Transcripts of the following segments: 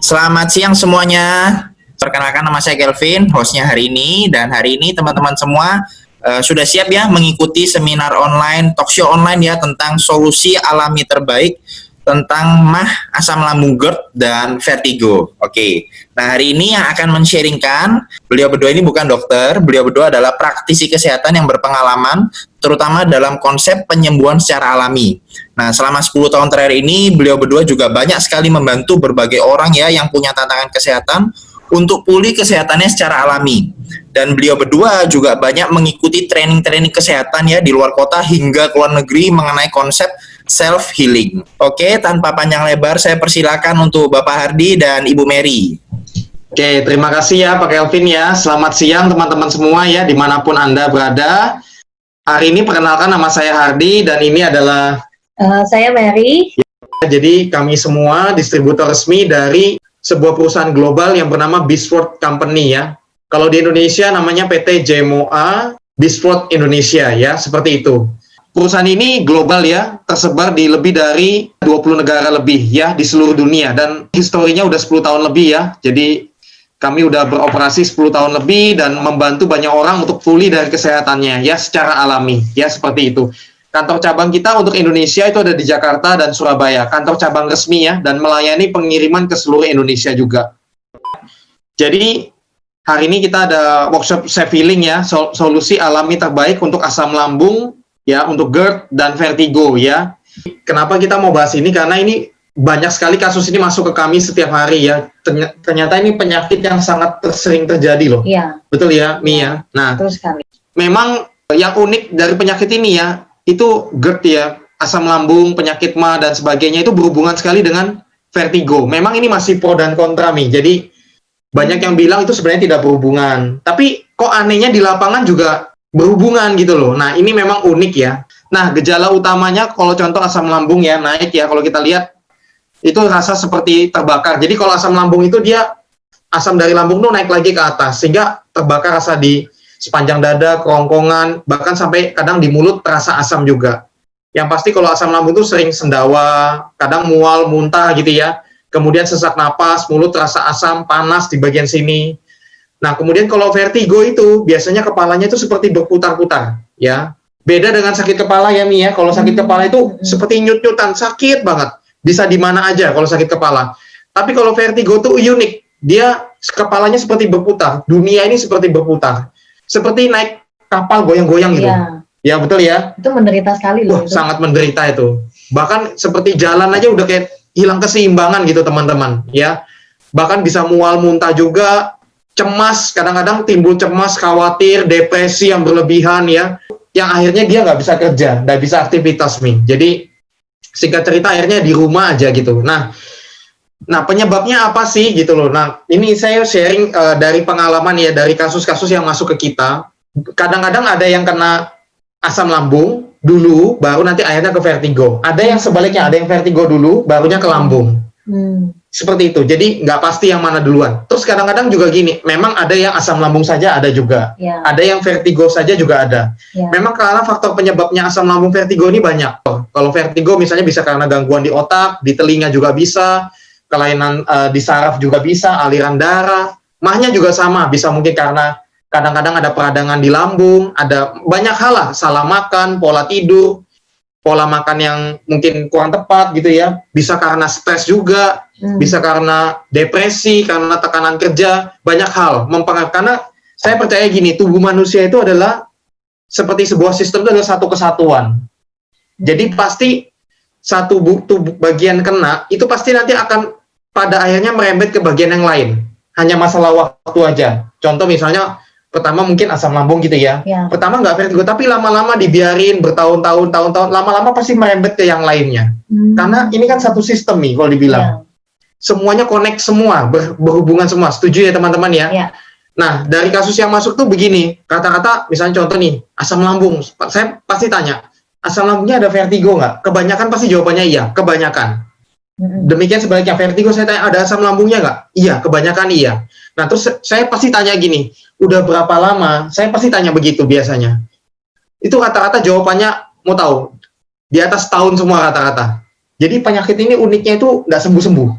Selamat siang semuanya. Perkenalkan nama saya Kelvin, hostnya hari ini. Dan hari ini teman-teman semua sudah siap ya mengikuti seminar online, talkshow online ya tentang solusi alami terbaik tentang MAH, asam lambung GERD, dan vertigo. Oke, nah hari ini yang akan men-sharingkan, beliau berdua ini bukan dokter, beliau berdua adalah praktisi kesehatan yang berpengalaman, terutama dalam konsep penyembuhan secara alami. Nah, selama 10 tahun terakhir ini, beliau berdua juga banyak sekali membantu berbagai orang ya yang punya tantangan kesehatan untuk pulih kesehatannya secara alami. Dan beliau berdua juga banyak mengikuti training-training kesehatan ya di luar kota hingga ke luar negeri mengenai konsep self-healing. Oke, tanpa panjang lebar, saya persilakan untuk Bapak Hardi dan Ibu Mary. Oke, terima kasih ya Pak Kelvin ya. Selamat siang teman-teman semua ya, dimanapun Anda berada. Hari ini perkenalkan nama saya Hardi dan ini adalah saya Mary. Jadi kami semua distributor resmi dari sebuah perusahaan global yang bernama Bisword Company ya. Kalau di Indonesia namanya PT JMOA Bisword Indonesia ya, seperti itu. Perusahaan ini global ya, tersebar di lebih dari 20 negara lebih ya di seluruh dunia dan historinya udah 10 tahun lebih ya. Jadi kami udah beroperasi 10 tahun lebih dan membantu banyak orang untuk pulih dari kesehatannya ya secara alami ya, seperti itu. Kantor cabang kita untuk Indonesia itu ada di Jakarta dan Surabaya, kantor cabang resmi ya, dan melayani pengiriman ke seluruh Indonesia juga. Jadi hari ini kita ada workshop self-healing ya, solusi alami terbaik untuk asam lambung ya, untuk GERD dan vertigo ya. Kenapa kita mau bahas ini? Karena ini banyak sekali kasus ini masuk ke kami setiap hari ya. Ternyata ini penyakit yang sangat sering terjadi loh. Iya. Betul ya, Mia? Nah, betul sekali. Memang yang unik dari penyakit ini ya, itu GERD ya, asam lambung, penyakit MA dan sebagainya itu berhubungan sekali dengan vertigo. Memang ini masih pro dan kontra nih. Jadi banyak yang bilang itu sebenarnya tidak berhubungan. Tapi kok anehnya di lapangan juga berhubungan gitu loh. Nah, ini memang unik ya. Nah, gejala utamanya kalau contoh asam lambung ya naik ya, kalau kita lihat itu rasa seperti terbakar. Jadi kalau asam lambung itu dia asam dari lambung tuh naik lagi ke atas sehingga terbakar rasa di sepanjang dada, kerongkongan, bahkan sampai kadang di mulut terasa asam juga. Yang pasti kalau asam lambung itu sering sendawa, kadang mual, muntah gitu ya. Kemudian sesak napas, mulut terasa asam, panas di bagian sini. Nah, kemudian kalau vertigo itu biasanya kepalanya itu seperti berputar-putar, ya. Beda dengan sakit kepala ya, Mi ya. Kalau sakit kepala itu seperti nyut-nyutan, sakit banget. Bisa di mana aja kalau sakit kepala. Tapi kalau vertigo itu unik. Dia kepalanya seperti berputar. Dunia ini seperti berputar. Seperti naik kapal goyang-goyang gitu. Iya. Ya, betul ya. Itu menderita sekali loh. Sangat menderita itu. Bahkan seperti jalan aja udah kayak hilang keseimbangan gitu, teman-teman, ya. Bahkan bisa mual, muntah juga, cemas, kadang-kadang timbul cemas, khawatir, depresi yang berlebihan ya, yang akhirnya dia nggak bisa kerja, nggak bisa aktivitas nih. Jadi singkat cerita akhirnya di rumah aja gitu. Nah penyebabnya apa sih gitu loh. Nah ini saya sharing dari pengalaman ya, dari kasus-kasus yang masuk ke kita. Kadang-kadang ada yang kena asam lambung dulu, baru nanti akhirnya ke vertigo. Ada yang sebaliknya, ada yang vertigo dulu, barunya ke lambung. Seperti itu, jadi nggak pasti yang mana duluan. Terus kadang-kadang juga gini, memang ada yang asam lambung saja ada juga, ada yang vertigo saja juga ada. Memang karena faktor penyebabnya asam lambung vertigo ini banyak. Kalau vertigo misalnya bisa karena gangguan di otak, di telinga juga bisa, kelainan di saraf juga bisa, aliran darah. MAH-nya juga sama, bisa mungkin karena kadang-kadang ada peradangan di lambung, ada banyak hal lah, salah makan, pola tidur, pola makan yang mungkin kurang tepat gitu ya, bisa karena stres juga, bisa karena depresi, karena tekanan kerja, banyak hal mempengaruhi. Karena saya percaya gini, tubuh manusia itu adalah seperti sebuah sistem, itu adalah satu kesatuan. Jadi pasti satu tubuh bagian kena, itu pasti nanti akan pada akhirnya merembet ke bagian yang lain. Hanya masalah waktu aja. Contoh misalnya, pertama mungkin asam lambung gitu ya. Pertama nggak vertigo, tapi lama-lama dibiarin bertahun-tahun, lama-lama pasti merembet ke yang lainnya. Karena ini kan satu sistem nih kalau dibilang. Semuanya connect semua, berhubungan semua. Setuju ya teman-teman ya? Nah, dari kasus yang masuk tuh begini, kata-kata misalnya contoh nih, asam lambung. Saya pasti tanya, asam lambungnya ada vertigo nggak? Kebanyakan pasti jawabannya iya, kebanyakan. Demikian sebaliknya, vertigo saya tanya, ada asam lambungnya nggak? Iya, kebanyakan iya. Nah, terus saya pasti tanya gini, udah berapa lama? Saya pasti tanya begitu biasanya. Itu rata-rata jawabannya, mau tahu, di atas tahun semua rata-rata. Jadi penyakit ini uniknya itu nggak sembuh-sembuh.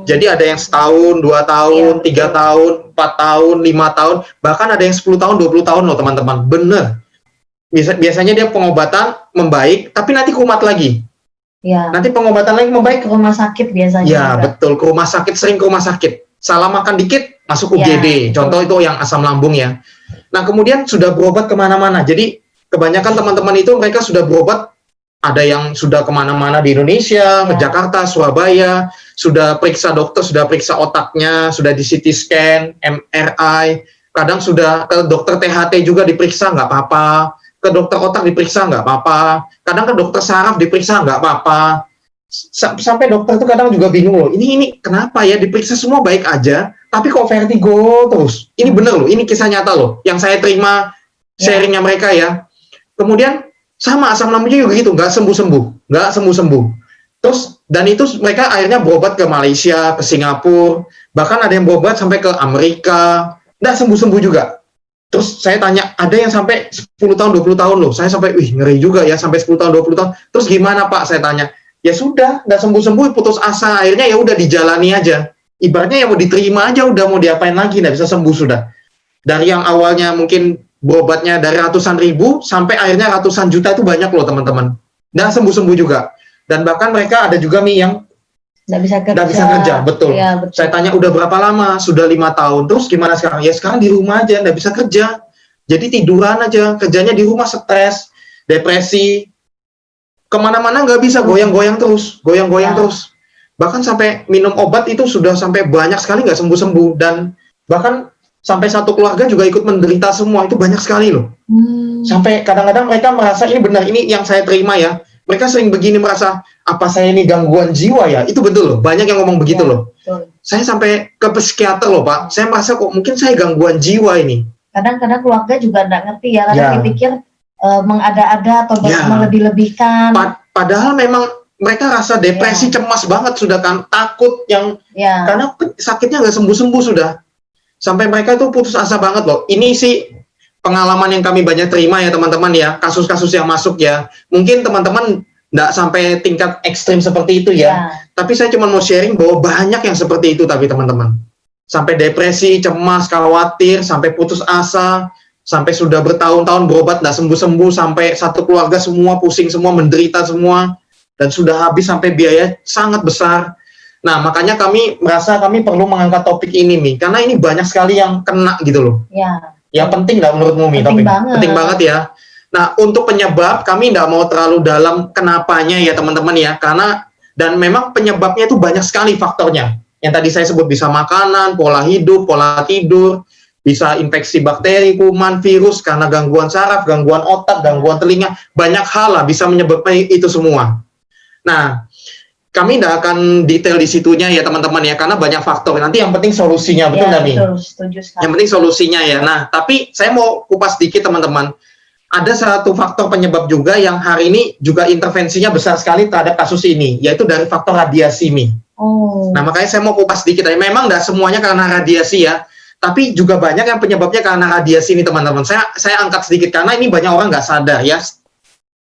Jadi ada yang setahun, 2 tahun, Iya, 3 tahun, 4 tahun, 5 tahun, bahkan ada yang 10 tahun, 20 tahun loh teman-teman. Bener. Biasanya dia pengobatan membaik, tapi nanti kumat lagi. Ya. Nanti pengobatan lagi membaik. Ke rumah sakit biasanya. Ya, juga. betul. Ke rumah sakit, sering ke rumah sakit. Salah makan dikit, masuk UGD. Ya, Contoh itu yang asam lambung ya. Nah, kemudian sudah berobat kemana-mana. Jadi, kebanyakan teman-teman itu mereka sudah berobat. Ada yang sudah kemana-mana di Indonesia, ke Jakarta, Surabaya, sudah periksa dokter, sudah periksa otaknya, sudah di CT scan, MRI, kadang sudah ke dokter THT juga diperiksa, nggak apa-apa, ke dokter otak diperiksa, nggak apa-apa, kadang ke dokter saraf diperiksa, nggak apa-apa, sampai dokter itu kadang juga bingung loh, ini kenapa ya, diperiksa semua baik aja, tapi kok vertigo terus. Ini bener loh, ini kisah nyata loh, yang saya terima sharingnya mereka ya. Kemudian sama asam lambungnya juga gitu, nggak sembuh-sembuh. Terus, dan itu mereka akhirnya berobat ke Malaysia, ke Singapura, bahkan ada yang berobat sampai ke Amerika, nggak sembuh-sembuh juga. Terus saya tanya, ada yang sampai 10 tahun, 20 tahun loh, saya sampai, wih ngeri juga ya, sampai 10 tahun, 20 tahun, terus gimana Pak, saya tanya, ya sudah, nggak sembuh-sembuh, putus asa, akhirnya ya udah dijalani aja, ibaratnya ya mau diterima aja, udah mau diapain lagi, nggak bisa sembuh sudah. Dari yang awalnya mungkin berobatnya dari ratusan ribu sampai akhirnya ratusan juta itu banyak loh teman-teman. Dan sembuh-sembuh juga. Dan bahkan mereka ada juga yang nggak bisa kerja, betul. Ya, betul. Saya tanya udah berapa lama? Sudah 5 tahun. Terus gimana sekarang? Ya sekarang di rumah aja, nggak bisa kerja. Jadi tiduran aja, kerjanya di rumah, stres, depresi, kemana-mana nggak bisa, goyang-goyang terus. Bahkan sampai minum obat itu sudah sampai banyak sekali nggak sembuh-sembuh. Dan bahkan sampai satu keluarga juga ikut menderita semua, itu banyak sekali loh. Sampai kadang-kadang mereka merasa ini benar, ini yang saya terima ya. Mereka sering begini merasa, apa saya ini gangguan jiwa ya? Itu betul loh, banyak yang ngomong begitu loh. Betul. Saya sampai ke psikiater loh Pak, saya merasa kok mungkin saya gangguan jiwa ini. Kadang-kadang keluarga juga nggak ngerti ya, kadang dipikir mengada-ada atau melebih-lebihkan. Padahal memang mereka rasa depresi, cemas banget sudah kan, takut yang karena sakitnya nggak sembuh-sembuh sudah. Sampai mereka itu putus asa banget loh. Ini sih pengalaman yang kami banyak terima ya teman-teman ya. Kasus-kasus yang masuk ya. Mungkin teman-teman nggak sampai tingkat ekstrim seperti itu ya. Tapi saya cuma mau sharing bahwa banyak yang seperti itu tapi teman-teman. Sampai depresi, cemas, khawatir, sampai putus asa. Sampai sudah bertahun-tahun berobat nggak sembuh-sembuh. Sampai satu keluarga semua pusing semua, menderita semua. Dan sudah habis sampai biaya sangat besar. Nah, makanya kami merasa kami perlu mengangkat topik ini, Mi. Karena ini banyak sekali yang kena gitu loh. Ya penting nggak menurutmu, Mi? Penting banget ya. Nah, untuk penyebab, kami nggak mau terlalu dalam kenapanya ya, teman-teman ya. Karena, dan memang penyebabnya itu banyak sekali faktornya. Yang tadi saya sebut bisa makanan, pola hidup, pola tidur, bisa infeksi bakteri, kuman, virus, karena gangguan saraf, gangguan otak, gangguan telinga. Banyak hal lah bisa menyebabkan itu semua. Nah, kami tidak akan detail di situnya ya teman-teman ya, karena banyak faktor. Nanti yang penting solusinya, betul nggak nih? Setuju sekali. Yang penting solusinya ya. Nah, tapi saya mau kupas sedikit teman-teman. Ada satu faktor penyebab juga yang hari ini juga intervensinya besar sekali terhadap kasus ini, yaitu dari faktor radiasi, Mi. Nah, makanya saya mau kupas sedikit. Memang tidak semuanya karena radiasi ya, tapi juga banyak yang penyebabnya karena radiasi ini teman-teman. Saya angkat sedikit karena ini banyak orang nggak sadar ya.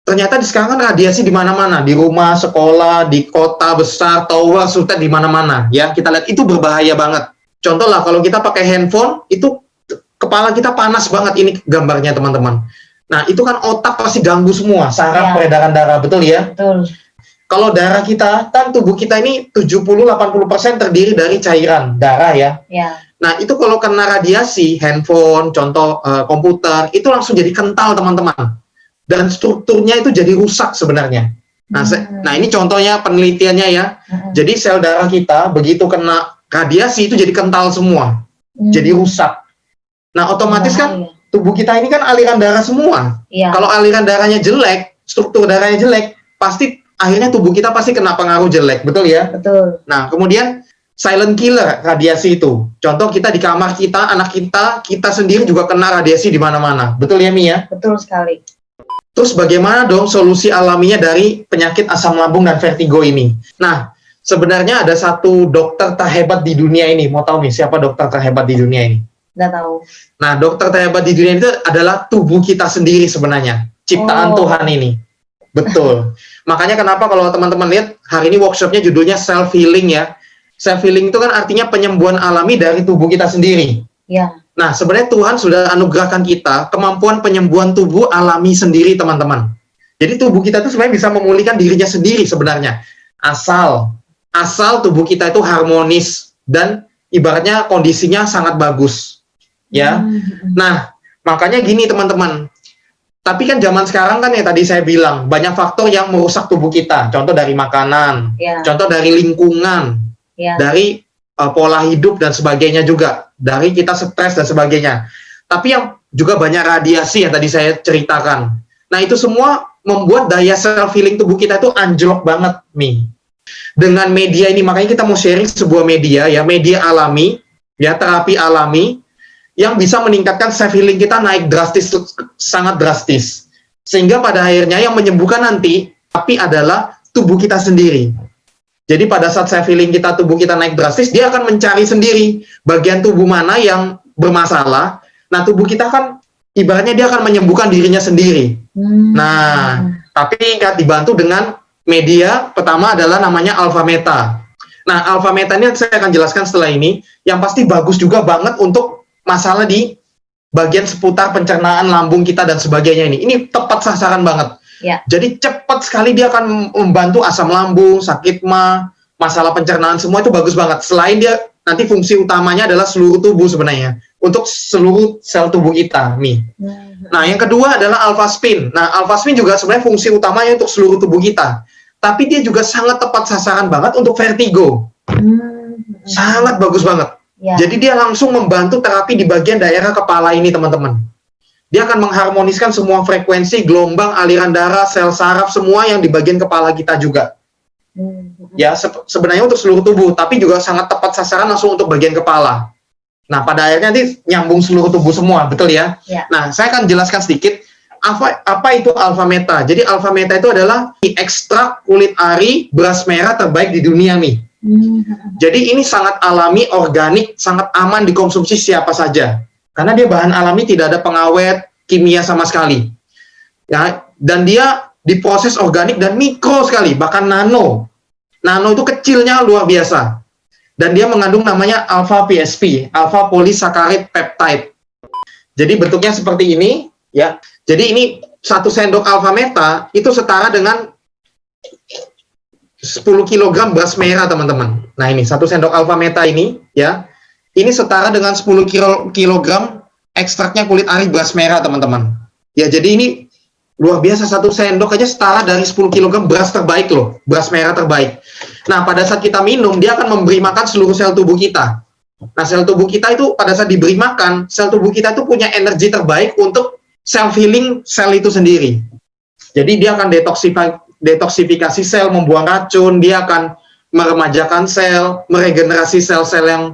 Ternyata sekarang kan radiasi di mana-mana, di rumah, sekolah, di kota besar, tower, sultan di mana-mana. Ya, kita lihat itu berbahaya banget. Contoh lah, kalau kita pakai handphone, itu kepala kita panas banget. Ini gambarnya teman-teman. Nah, itu kan otak pasti ganggu semua, saraf, peredaran darah, betul ya? Betul. Kalau darah kita, kan tubuh kita ini 70-80% terdiri dari cairan darah ya. Nah, itu kalau kena radiasi, handphone, contoh komputer, itu langsung jadi kental teman-teman. Dan strukturnya itu jadi rusak sebenarnya. Nah, ini contohnya penelitiannya ya. Jadi sel darah kita begitu kena radiasi itu jadi kental semua, jadi rusak. Nah, otomatis kan tubuh kita ini kan aliran darah semua. Kalau aliran darahnya jelek, struktur darahnya jelek, pasti akhirnya tubuh kita pasti kena pengaruh jelek, betul ya? Betul. Nah, kemudian silent killer radiasi itu. Contoh kita di kamar kita, anak kita sendiri juga kena radiasi di mana-mana. Betul ya, Mi ya? Betul sekali. Terus bagaimana dong solusi alaminya dari penyakit asam lambung dan vertigo ini? Nah, sebenarnya ada satu dokter terhebat di dunia ini. Mau tahu nih siapa dokter terhebat di dunia ini? Nggak tahu. Nah, dokter terhebat di dunia itu adalah tubuh kita sendiri sebenarnya. Ciptaan Tuhan ini. Betul. Makanya kenapa kalau teman-teman lihat, hari ini workshopnya judulnya self-healing ya. Self healing itu kan artinya penyembuhan alami dari tubuh kita sendiri. Ya. Nah, sebenarnya Tuhan sudah anugerahkan kita kemampuan penyembuhan tubuh alami sendiri, teman-teman. Jadi tubuh kita itu sebenarnya bisa memulihkan dirinya sendiri sebenarnya. Asal tubuh kita itu harmonis dan ibaratnya kondisinya sangat bagus. Ya. Nah, makanya gini teman-teman. Tapi kan zaman sekarang kan ya tadi saya bilang banyak faktor yang merusak tubuh kita. Contoh dari makanan, contoh dari lingkungan, dari pola hidup dan sebagainya juga, dari kita stres dan sebagainya. Tapi yang juga banyak radiasi yang tadi saya ceritakan. Nah, itu semua membuat daya self healing tubuh kita itu anjlok banget nih. Dengan media ini, makanya kita mau sharing sebuah media ya, media alami, ya, terapi alami yang bisa meningkatkan self healing kita naik drastis, sangat drastis. Sehingga pada akhirnya yang menyembuhkan nanti tapi adalah tubuh kita sendiri. Jadi pada saat self healing kita, tubuh kita naik drastis, dia akan mencari sendiri bagian tubuh mana yang bermasalah. Nah, tubuh kita kan ibaratnya dia akan menyembuhkan dirinya sendiri. Nah, tapi ingat dibantu dengan media pertama adalah namanya Alpha Meta. Nah, Alpha Meta ini saya akan jelaskan setelah ini, yang pasti bagus juga banget untuk masalah di bagian seputar pencernaan lambung kita dan sebagainya ini. Ini tepat sasaran banget. Ya. Jadi cepat sekali dia akan membantu asam lambung, sakit mah, masalah pencernaan semua itu bagus banget. Selain dia nanti fungsi utamanya adalah seluruh tubuh sebenarnya untuk seluruh sel tubuh kita nih. Nah, yang kedua adalah Alpha Spin. Nah, Alpha Spin juga sebenarnya fungsi utamanya untuk seluruh tubuh kita. Tapi dia juga sangat tepat sasaran banget untuk vertigo. Sangat bagus banget. Ya. Jadi dia langsung membantu terapi di bagian daerah kepala ini, teman-teman. Dia akan mengharmoniskan semua frekuensi, gelombang, aliran darah, sel saraf, semua yang di bagian kepala kita juga. Ya, sebenarnya untuk seluruh tubuh, tapi juga sangat tepat sasaran langsung untuk bagian kepala. Nah, pada akhirnya nanti nyambung seluruh tubuh semua, betul ya? Ya. Nah, saya akan jelaskan sedikit apa itu Alpha Meta. Jadi Alpha Meta itu adalah ekstrak kulit ari beras merah terbaik di dunia nih. Jadi ini sangat alami, organik, sangat aman dikonsumsi siapa saja. Karena dia bahan alami, tidak ada pengawet, kimia sama sekali. Ya, dan dia diproses organik dan mikro sekali, bahkan nano. Nano itu kecilnya luar biasa. Dan dia mengandung namanya alpha PSP, alpha polysaccharide peptide. Jadi bentuknya seperti ini, ya. Jadi ini 1 sendok Alpha Meta itu setara dengan 10 kg beras merah, teman-teman. Nah, ini 1 sendok Alpha Meta ini, ya. Ini setara dengan 10 kg ekstraknya kulit ari beras merah, teman-teman. Ya, jadi ini luar biasa, 1 sendok aja setara dari 10 kg beras terbaik loh, beras merah terbaik. Nah, pada saat kita minum, dia akan memberi makan seluruh sel tubuh kita. Nah, sel tubuh kita itu pada saat diberi makan, sel tubuh kita itu punya energi terbaik untuk self-healing sel itu sendiri. Jadi dia akan detoksifikasi sel, membuang racun, dia akan meremajakan sel, meregenerasi sel-sel yang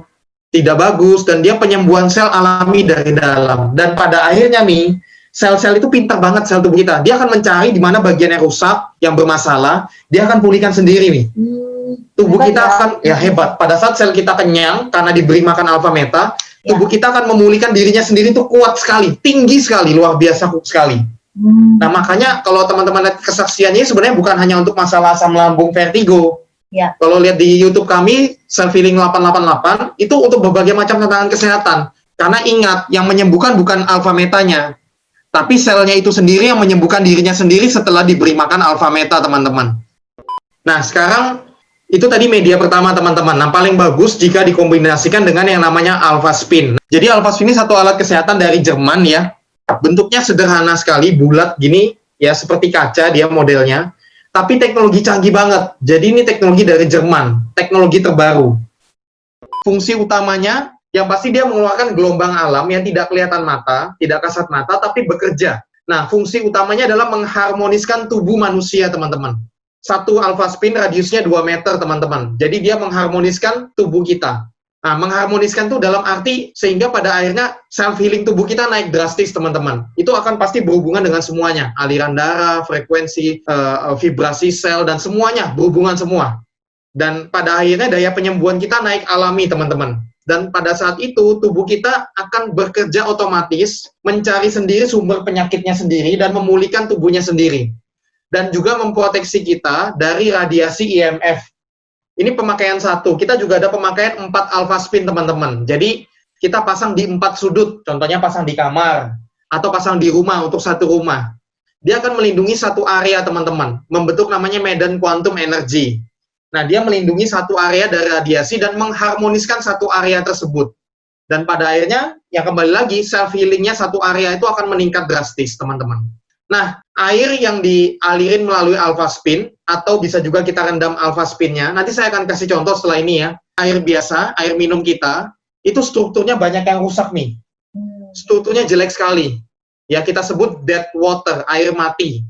tidak bagus, dan dia penyembuhan sel alami dari dalam. Dan pada akhirnya nih, sel-sel itu pintar banget, sel tubuh kita. Dia akan mencari di mana bagian yang rusak, yang bermasalah, dia akan pulihkan sendiri nih. Tubuh kita akan, ya hebat, pada saat sel kita kenyang, karena diberi makan Alpha Meta, tubuh kita akan memulihkan dirinya sendiri itu kuat sekali, tinggi sekali, luar biasa sekali. Nah, makanya kalau teman-teman lihat kesaksiannya sebenarnya bukan hanya untuk masalah asam lambung, vertigo. Ya. Kalau lihat di YouTube kami, Self Healing 888, itu untuk berbagai macam tantangan kesehatan. Karena ingat, yang menyembuhkan bukan Alpha Metanya, tapi selnya itu sendiri yang menyembuhkan dirinya sendiri setelah diberi makan Alpha Meta, teman-teman. Nah, sekarang itu tadi media pertama, teman-teman. Nah, paling bagus jika dikombinasikan dengan yang namanya Alpha Spin. Jadi Alpha Spin ini satu alat kesehatan dari Jerman ya. Bentuknya sederhana sekali, bulat gini, ya seperti kaca dia modelnya. Tapi teknologi canggih banget. Jadi ini teknologi dari Jerman, teknologi terbaru. Fungsi utamanya, yang pasti dia mengeluarkan gelombang alam yang tidak kelihatan mata, tidak kasat mata, tapi bekerja. Nah, fungsi utamanya adalah mengharmoniskan tubuh manusia, teman-teman. Satu Alpha Spin radiusnya 2 meter, teman-teman. Jadi dia mengharmoniskan tubuh kita. Nah, mengharmoniskan itu dalam arti sehingga pada akhirnya self-healing tubuh kita naik drastis, teman-teman. Itu akan pasti berhubungan dengan semuanya. Aliran darah, frekuensi, vibrasi sel, dan semuanya berhubungan semua. Dan pada akhirnya daya penyembuhan kita naik alami, teman-teman. Dan pada saat itu, tubuh kita akan bekerja otomatis, mencari sendiri sumber penyakitnya sendiri, dan memulihkan tubuhnya sendiri. Dan juga memproteksi kita dari radiasi IMF. Ini pemakaian satu. Kita juga ada pemakaian 4 alpha spin, teman-teman. Jadi kita pasang di 4 sudut. Contohnya pasang di kamar atau pasang di rumah untuk satu rumah. Dia akan melindungi satu area, teman-teman. Membentuk namanya medan quantum energy. Nah, dia melindungi satu area dari radiasi dan mengharmoniskan satu area tersebut. Dan pada akhirnya, yang kembali lagi, self-healingnya satu area itu akan meningkat drastis, teman-teman. Nah, air yang dialirin melalui alpha spin, atau bisa juga kita rendam alpha spinnya, nanti saya akan kasih contoh setelah ini ya. Air biasa, air minum kita, itu strukturnya banyak yang rusak nih. Strukturnya jelek sekali. Ya, kita sebut dead water, air mati.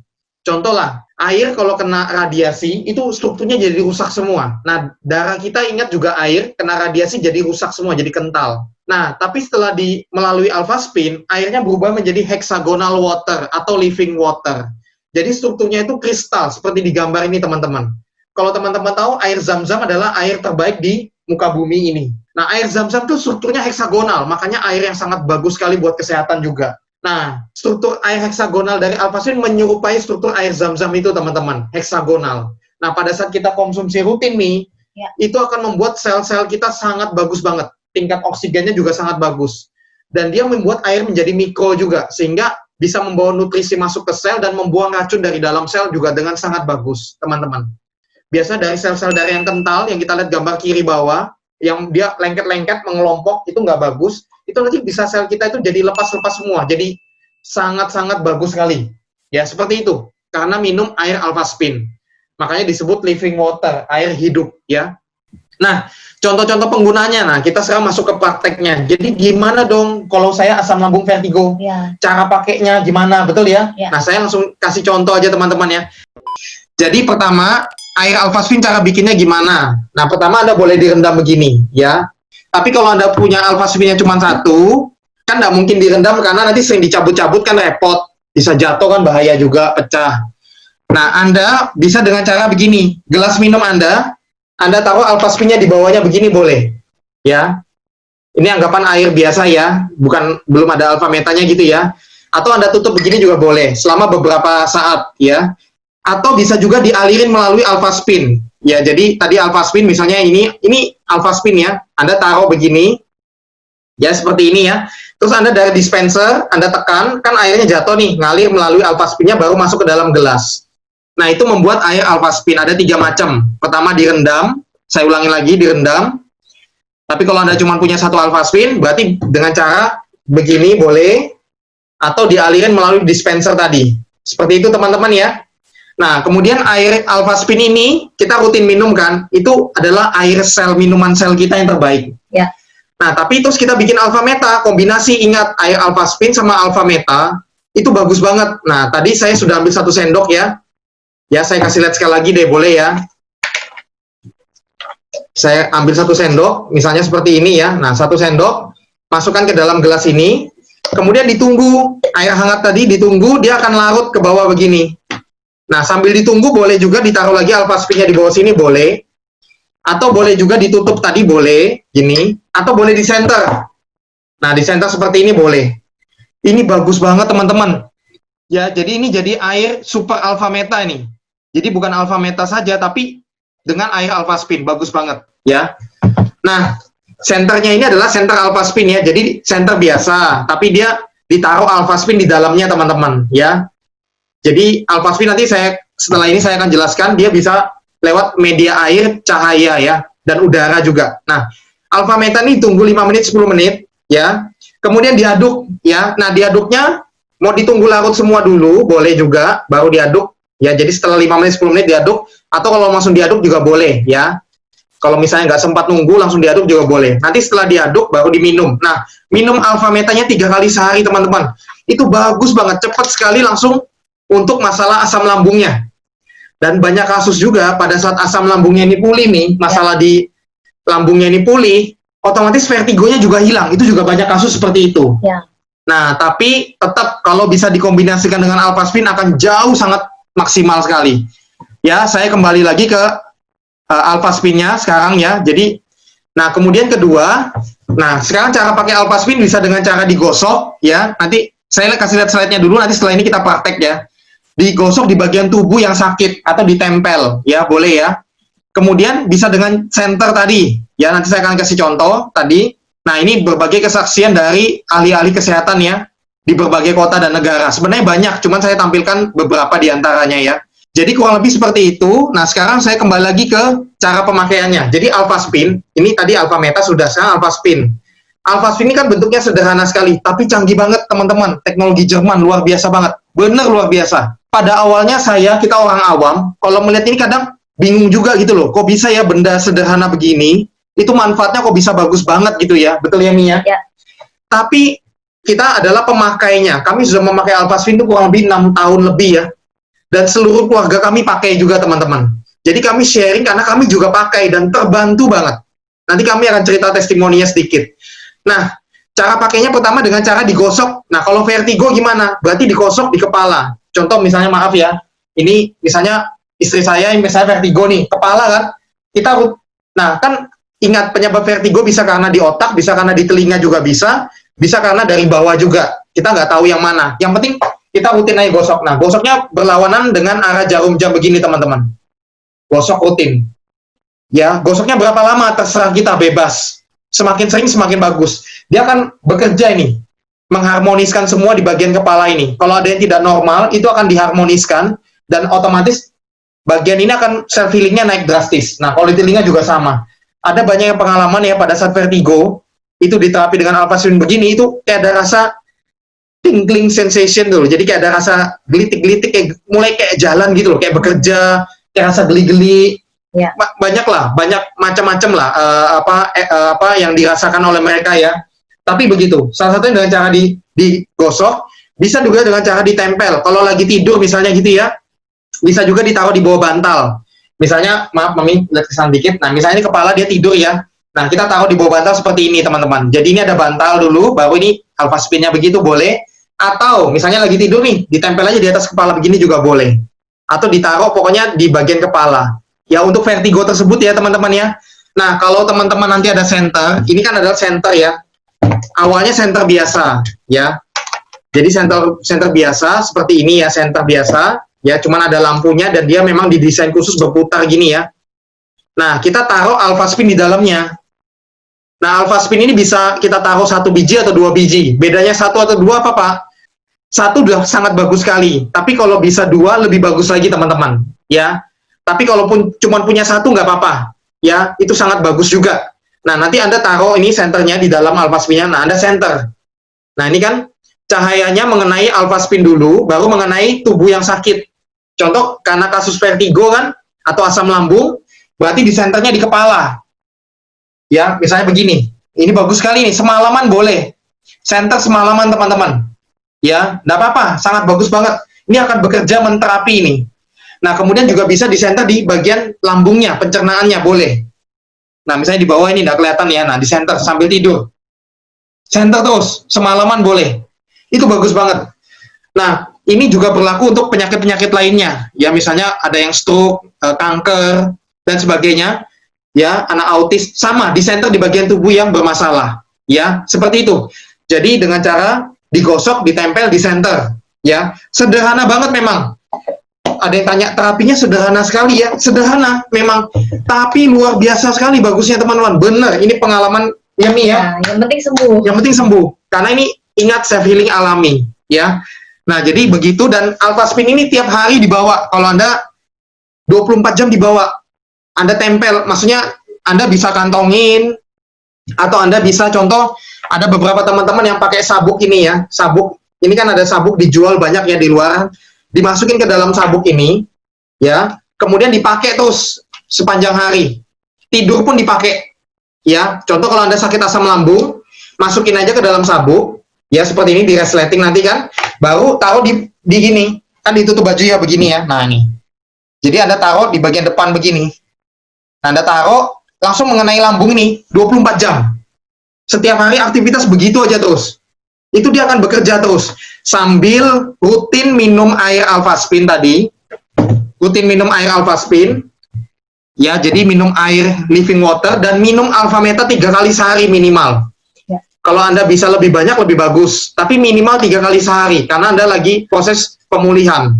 Contoh lah, air kalau kena radiasi, itu strukturnya jadi rusak semua. Nah, darah kita ingat juga air, kena radiasi jadi rusak semua, jadi kental. Nah, tapi setelah melalui alpha spin, airnya berubah menjadi hexagonal water atau living water. Jadi strukturnya itu kristal, seperti di gambar ini, teman-teman. Kalau teman-teman tahu, air Zam-Zam adalah air terbaik di muka bumi ini. Nah, air Zam-Zam itu strukturnya heksagonal, makanya air yang sangat bagus sekali buat kesehatan juga. Nah, struktur air heksagonal dari alpha spin menyerupai struktur air Zam-Zam itu, teman-teman, heksagonal. Nah, pada saat kita konsumsi rutin nih, itu akan membuat sel-sel kita sangat bagus banget. Tingkat oksigennya juga sangat bagus. Dan dia membuat air menjadi mikro juga, sehingga bisa membawa nutrisi masuk ke sel dan membuang racun dari dalam sel juga dengan sangat bagus, teman-teman. Biasa dari sel-sel darah yang kental, yang kita lihat gambar kiri bawah, yang dia lengket-lengket, mengelompok, itu nggak bagus. Itu nanti bisa sel kita itu jadi lepas-lepas semua, jadi sangat-sangat bagus sekali. Ya, seperti itu. Karena minum air alpha spin. Makanya disebut living water, air hidup, ya. Nah, contoh-contoh penggunanya. Nah, kita sekarang masuk ke prakteknya. Jadi gimana dong kalau saya asam lambung vertigo? Ya. Cara pakainya gimana, betul ya? Ya. Nah, saya langsung kasih contoh aja, teman-teman ya. Jadi pertama, air alpha spin cara bikinnya gimana? Nah, pertama Anda boleh direndam begini, ya. Tapi kalau Anda punya alpha spinnya cuma satu, kan nggak mungkin direndam karena nanti sering dicabut-cabut kan repot. Bisa jatuh kan bahaya juga, pecah. Nah, Anda bisa dengan cara begini. Gelas minum Anda taruh alpha spinnya di bawahnya begini boleh. Ya. Ini anggapan air biasa ya, belum ada alpha metanya gitu ya. Atau Anda tutup begini juga boleh, selama beberapa saat ya. Atau bisa juga dialirin melalui alpha spin. Ya, jadi tadi alpha spin misalnya ini alpha spin ya. Anda taruh begini. Ya, seperti ini ya. Terus Anda dari dispenser, Anda tekan, kan airnya jatuh nih, ngalir melalui alpha spinnya baru masuk ke dalam gelas. Nah, itu membuat air alpha spin. Ada 3 macam. Pertama direndam, saya ulangi lagi, direndam. Tapi kalau Anda cuma punya satu alpha spin, berarti dengan cara begini boleh, atau dialirin melalui dispenser tadi. Seperti itu teman-teman ya. Nah, kemudian air alpha spin ini kita rutin minum kan, itu adalah air sel, minuman sel kita yang terbaik. Ya. Nah, tapi terus kita bikin alpha meta, kombinasi, ingat air alpha spin sama alpha meta, itu bagus banget. Nah, tadi saya sudah ambil 1 sendok ya. Ya, saya kasih lihat sekali lagi deh, boleh ya. Saya ambil 1 sendok, misalnya seperti ini ya. Nah, 1 sendok, masukkan ke dalam gelas ini, kemudian ditunggu, air hangat tadi ditunggu, dia akan larut ke bawah begini. Nah, sambil ditunggu boleh juga ditaruh lagi alpha spinnya di bawah sini, boleh. Atau boleh juga ditutup tadi, boleh, gini. Atau boleh di center. Nah, di center seperti ini boleh. Ini bagus banget, teman-teman. Ya, jadi ini jadi air super alpha meta ini. Jadi bukan alpha meta saja, tapi dengan air alpha spin, bagus banget. Ya. Nah, senternya ini adalah center alpha spin ya. Jadi center biasa, tapi dia ditaruh alpha spin di dalamnya, teman-teman. Ya. Jadi alpha spin nanti setelah ini saya akan jelaskan, dia bisa lewat media air, cahaya ya, dan udara juga. Nah, alpha meta ini tunggu 5 menit, 10 menit ya. Kemudian diaduk ya. Nah, diaduknya mau ditunggu larut semua dulu, boleh juga, baru diaduk ya. Jadi setelah 5 menit, 10 menit diaduk, atau kalau langsung diaduk juga boleh ya. Kalau misalnya nggak sempat nunggu, langsung diaduk juga boleh. Nanti setelah diaduk baru diminum. Nah, minum alpha metanya 3 kali sehari, teman-teman. Itu bagus banget, cepat sekali langsung untuk masalah asam lambungnya. Dan banyak kasus juga pada saat asam lambungnya ini pulih nih, masalah di lambungnya ini pulih, otomatis vertigonya juga hilang. Itu juga banyak kasus seperti itu. Ya. Nah, tapi tetap kalau bisa dikombinasikan dengan alpha spin akan jauh sangat maksimal sekali. Ya, saya kembali lagi ke alpha spinnya sekarang ya. Jadi, nah kemudian kedua, nah sekarang cara pakai alpha spin bisa dengan cara digosok ya. Nanti saya kasih lihat slide-nya dulu, nanti setelah ini kita praktek ya. Digosok di bagian tubuh yang sakit atau ditempel ya, boleh ya. Kemudian bisa dengan center tadi. Ya, nanti saya akan kasih contoh tadi. Nah, ini berbagai kesaksian dari ahli-ahli kesehatan ya di berbagai kota dan negara. Sebenarnya banyak, cuman saya tampilkan beberapa di antaranya ya. Jadi kurang lebih seperti itu. Nah, sekarang saya kembali lagi ke cara pemakaiannya. Jadi Alpha Spin, ini tadi Alpha Meta sudah, sekarang Alpha Spin. Alpha Spin ini kan bentuknya sederhana sekali, tapi canggih banget teman-teman. Teknologi Jerman luar biasa banget. Bener luar biasa. Pada awalnya kita orang awam, kalau melihat ini kadang bingung juga gitu loh. Kok bisa ya benda sederhana begini, itu manfaatnya kok bisa bagus banget gitu ya. Betul ya, Mia? Ya. Tapi kita adalah pemakainya. Kami sudah memakai Alpha Spin itu kurang lebih 6 tahun lebih ya. Dan seluruh keluarga kami pakai juga teman-teman. Jadi kami sharing karena kami juga pakai dan terbantu banget. Nanti kami akan cerita testimoninya sedikit. Nah, cara pakainya pertama dengan cara digosok. Nah, kalau vertigo gimana? Berarti digosok di kepala. Contoh misalnya, maaf ya, ini misalnya istri saya yang misalnya vertigo nih, kepala kan, nah kan ingat penyebab vertigo bisa karena di otak, bisa karena di telinga juga bisa karena dari bawah juga. Kita nggak tahu yang mana. Yang penting kita rutin aja gosok. Nah, gosoknya berlawanan dengan arah jarum jam begini teman-teman. Gosok rutin. Ya, gosoknya berapa lama terserah kita, bebas. Semakin sering semakin bagus. Dia akan bekerja ini, mengharmoniskan semua di bagian kepala ini. Kalau ada yang tidak normal, itu akan diharmoniskan dan otomatis bagian ini akan self healingnya naik drastis. Nah, kalau di telinga juga sama. Ada banyak yang pengalaman ya pada saat vertigo itu diterapi dengan Alpha Spin begini, itu kayak ada rasa tingling sensation dulu. Jadi kayak ada rasa gelitik-gelitik, kayak mulai kayak jalan gitu loh, kayak bekerja, kayak rasa geli-geli. Ya. Banyak macam-macam lah apa yang dirasakan oleh mereka ya. Tapi begitu. Salah satunya dengan cara digosok, bisa juga dengan cara ditempel. Kalau lagi tidur misalnya gitu ya, bisa juga ditaruh di bawah bantal. Misalnya, maaf Mami, lihat kesana dikit. Nah, misalnya ini kepala dia tidur ya. Nah, kita taruh di bawah bantal seperti ini teman-teman. Jadi ini ada bantal dulu, baru ini Alpha Spin-nya begitu boleh. Atau misalnya lagi tidur nih, ditempel aja di atas kepala begini juga boleh. Atau ditaruh pokoknya di bagian kepala. Ya, untuk vertigo tersebut ya teman-teman ya. Nah, kalau teman-teman nanti ada center, ini kan adalah center ya. Awalnya center biasa ya. Jadi center biasa seperti ini ya, center biasa ya, cuman ada lampunya dan dia memang didesain khusus berputar gini ya. Nah, kita taruh Alpha Spin di dalamnya. Nah, Alpha Spin ini bisa kita taruh 1 biji atau 2 biji. Bedanya 1 atau 2 apa, Pak? 1 udah sangat bagus sekali. Tapi kalau bisa 2 lebih bagus lagi teman-teman ya. Tapi kalaupun cuma punya 1 nggak apa-apa ya, itu sangat bagus juga. Nah, nanti Anda taruh ini senternya di dalam Alpha Spin-nya. Nah, Anda center. Nah, ini kan cahayanya mengenai Alpha Spin dulu, baru mengenai tubuh yang sakit. Contoh, karena kasus vertigo kan, atau asam lambung, berarti di senternya di kepala. Ya, misalnya begini. Ini bagus sekali nih, semalaman boleh. Center semalaman, teman-teman. Ya, nggak apa-apa, sangat bagus banget. Ini akan bekerja menterapi ini. Nah, kemudian juga bisa di center di bagian lambungnya, pencernaannya, boleh. Nah, misalnya di bawah ini nggak kelihatan ya, nah di center sambil tidur. Center terus, semalaman boleh. Itu bagus banget. Nah, ini juga berlaku untuk penyakit-penyakit lainnya. Ya, misalnya ada yang stroke, kanker, dan sebagainya. Ya, anak autis, sama, di center di bagian tubuh yang bermasalah. Ya, seperti itu. Jadi, dengan cara digosok, ditempel di center. Ya, sederhana banget memang. Ada yang tanya, terapinya sederhana sekali ya. Sederhana, memang. Tapi luar biasa sekali bagusnya, teman-teman. Bener, ini pengalaman ya, Mi ya. Nah, yang penting sembuh. Yang penting sembuh. Karena ini, ingat, self-healing alami. Ya. Nah, jadi begitu. Dan Alpha Spin ini tiap hari dibawa. Kalau Anda 24 jam dibawa. Anda tempel, maksudnya Anda bisa kantongin. Atau Anda bisa, contoh, ada beberapa teman-teman yang pakai sabuk ini ya. Sabuk, ini kan ada sabuk dijual banyak ya di luar. Dimasukin ke dalam sabuk ini, ya, kemudian dipakai terus sepanjang hari. Tidur pun dipakai, ya. Contoh kalau Anda sakit asam lambung, masukin aja ke dalam sabuk, ya seperti ini, di resleting nanti kan, baru taruh di gini, kan ditutup baju ya begini ya. Nah ini, jadi Anda taruh di bagian depan begini. Nah, Anda taruh langsung mengenai lambung ini 24 jam. Setiap hari aktivitas begitu aja terus. Itu dia akan bekerja terus sambil rutin minum air Alpha Spin tadi. Rutin minum air Alpha Spin. Ya, jadi minum air living water dan minum Alpha Meta 3 kali sehari minimal. Ya. Kalau Anda bisa lebih banyak lebih bagus, tapi minimal 3 kali sehari karena Anda lagi proses pemulihan.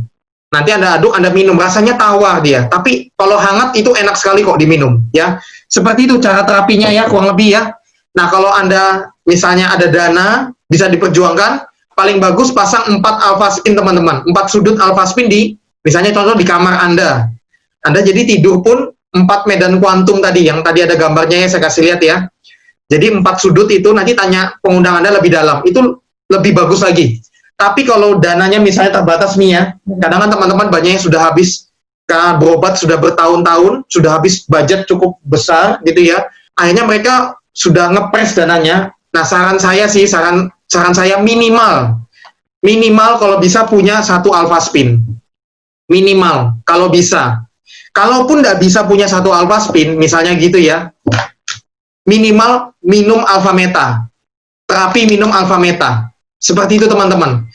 Nanti Anda aduk, Anda minum, rasanya tawar dia. Tapi kalau hangat itu enak sekali kok diminum, ya. Seperti itu cara terapinya ya, kurang lebih ya. Nah, kalau Anda misalnya ada dana, bisa diperjuangkan, paling bagus pasang 4 alfaspin teman-teman. 4 sudut alfaspin di, misalnya contoh di kamar Anda. Anda jadi tidur pun 4 medan kuantum tadi, yang tadi ada gambarnya ya, saya kasih lihat ya. Jadi 4 sudut itu nanti tanya pengundang Anda lebih dalam, itu lebih bagus lagi. Tapi kalau dananya misalnya terbatas nih ya, kadang kan teman-teman banyak yang sudah habis karena berobat sudah bertahun-tahun, sudah habis budget cukup besar gitu ya. Akhirnya mereka sudah ngepres dananya. Nah, saran saya sih, saran saya minimal kalau bisa punya 1 alfaspin. Minimal kalau bisa. Kalaupun nggak bisa punya 1 alfaspin, misalnya gitu ya, minimal minum alfa meta. Terapi minum alfa meta. Seperti itu teman-teman.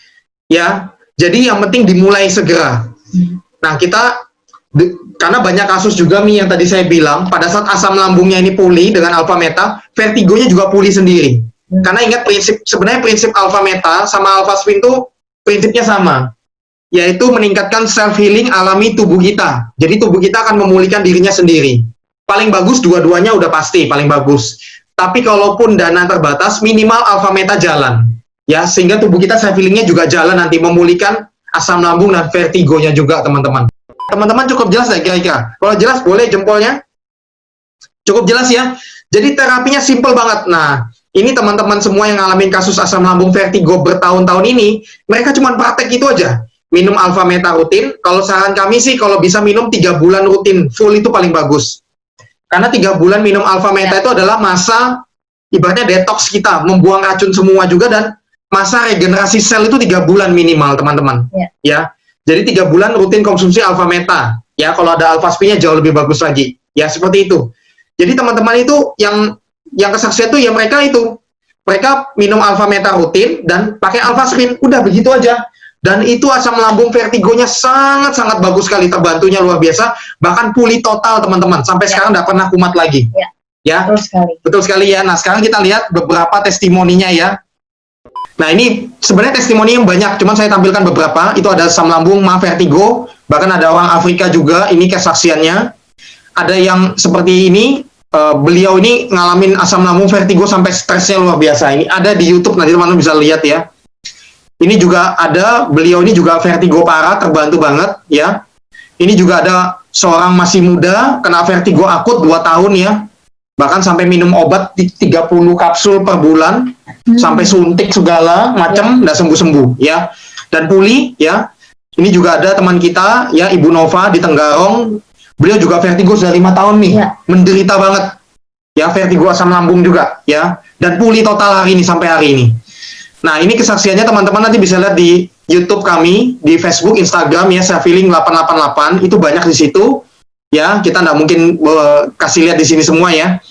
Ya, jadi yang penting dimulai segera. Nah, karena banyak kasus juga nih yang tadi saya bilang, pada saat asam lambungnya ini pulih dengan alfa meta, vertigonya juga pulih sendiri. Karena ingat sebenarnya prinsip alfa meta sama alfa spin itu prinsipnya sama, yaitu meningkatkan self healing alami tubuh kita. Jadi tubuh kita akan memulihkan dirinya sendiri. Paling bagus dua-duanya udah pasti paling bagus. Tapi kalaupun dana terbatas, minimal alfa meta jalan. Ya, sehingga tubuh kita self healingnya juga jalan nanti memulihkan asam lambung dan vertigonya juga teman-teman. Teman-teman cukup jelas nggak kira-kira? Kalau jelas boleh jempolnya. Cukup jelas ya. Jadi terapinya simple banget. Nah, ini teman-teman semua yang ngalamin kasus asam lambung vertigo bertahun-tahun ini, mereka cuma praktek itu aja. Minum alfa meta rutin. Kalau saran kami sih kalau bisa minum 3 bulan rutin full itu paling bagus. Karena 3 bulan minum alfa meta itu adalah masa ibaratnya detox kita, membuang racun semua juga, dan masa regenerasi sel itu 3 bulan minimal teman-teman. Ya. Jadi 3 bulan rutin konsumsi alfa meta. Ya, kalau ada alfa spin-nya jauh lebih bagus lagi. Ya, seperti itu. Jadi teman-teman itu yang kesaksian itu ya mereka itu. Mereka minum alfa meta rutin dan pakai alfa spin, udah begitu aja. Dan itu asam lambung vertigonya sangat-sangat bagus sekali, terbantunya luar biasa, bahkan pulih total teman-teman. Sampai sekarang nggak pernah kumat lagi. Ya. Betul sekali. Betul sekali ya. Nah, sekarang kita lihat beberapa testimoninya ya. Nah, ini sebenarnya testimoni yang banyak, cuman saya tampilkan beberapa. Itu ada asam lambung, vertigo, bahkan ada orang Afrika juga, ini kesaksiannya. Ada yang seperti ini, beliau ini ngalamin asam lambung vertigo sampai stresnya luar biasa. Ini ada di YouTube, nanti teman-teman bisa lihat ya. Ini juga ada, beliau ini juga vertigo parah, terbantu banget ya. Ini juga ada seorang masih muda, kena vertigo akut 2 tahun ya. Bahkan sampai minum obat 30 kapsul per bulan, sampai suntik segala macam, nggak sembuh-sembuh ya. Dan pulih ya. Ini juga ada teman kita ya, Ibu Nova di Tenggarong. Beliau juga vertigo sudah 5 tahun nih, menderita banget. Ya, vertigo asam lambung juga ya. Dan pulih total hari ini sampai hari ini. Nah, ini kesaksiannya teman-teman nanti bisa lihat di YouTube kami, di Facebook, Instagram ya, Self Healing 888, itu banyak di situ. Ya, kita nggak mungkin kasih lihat di sini semua ya.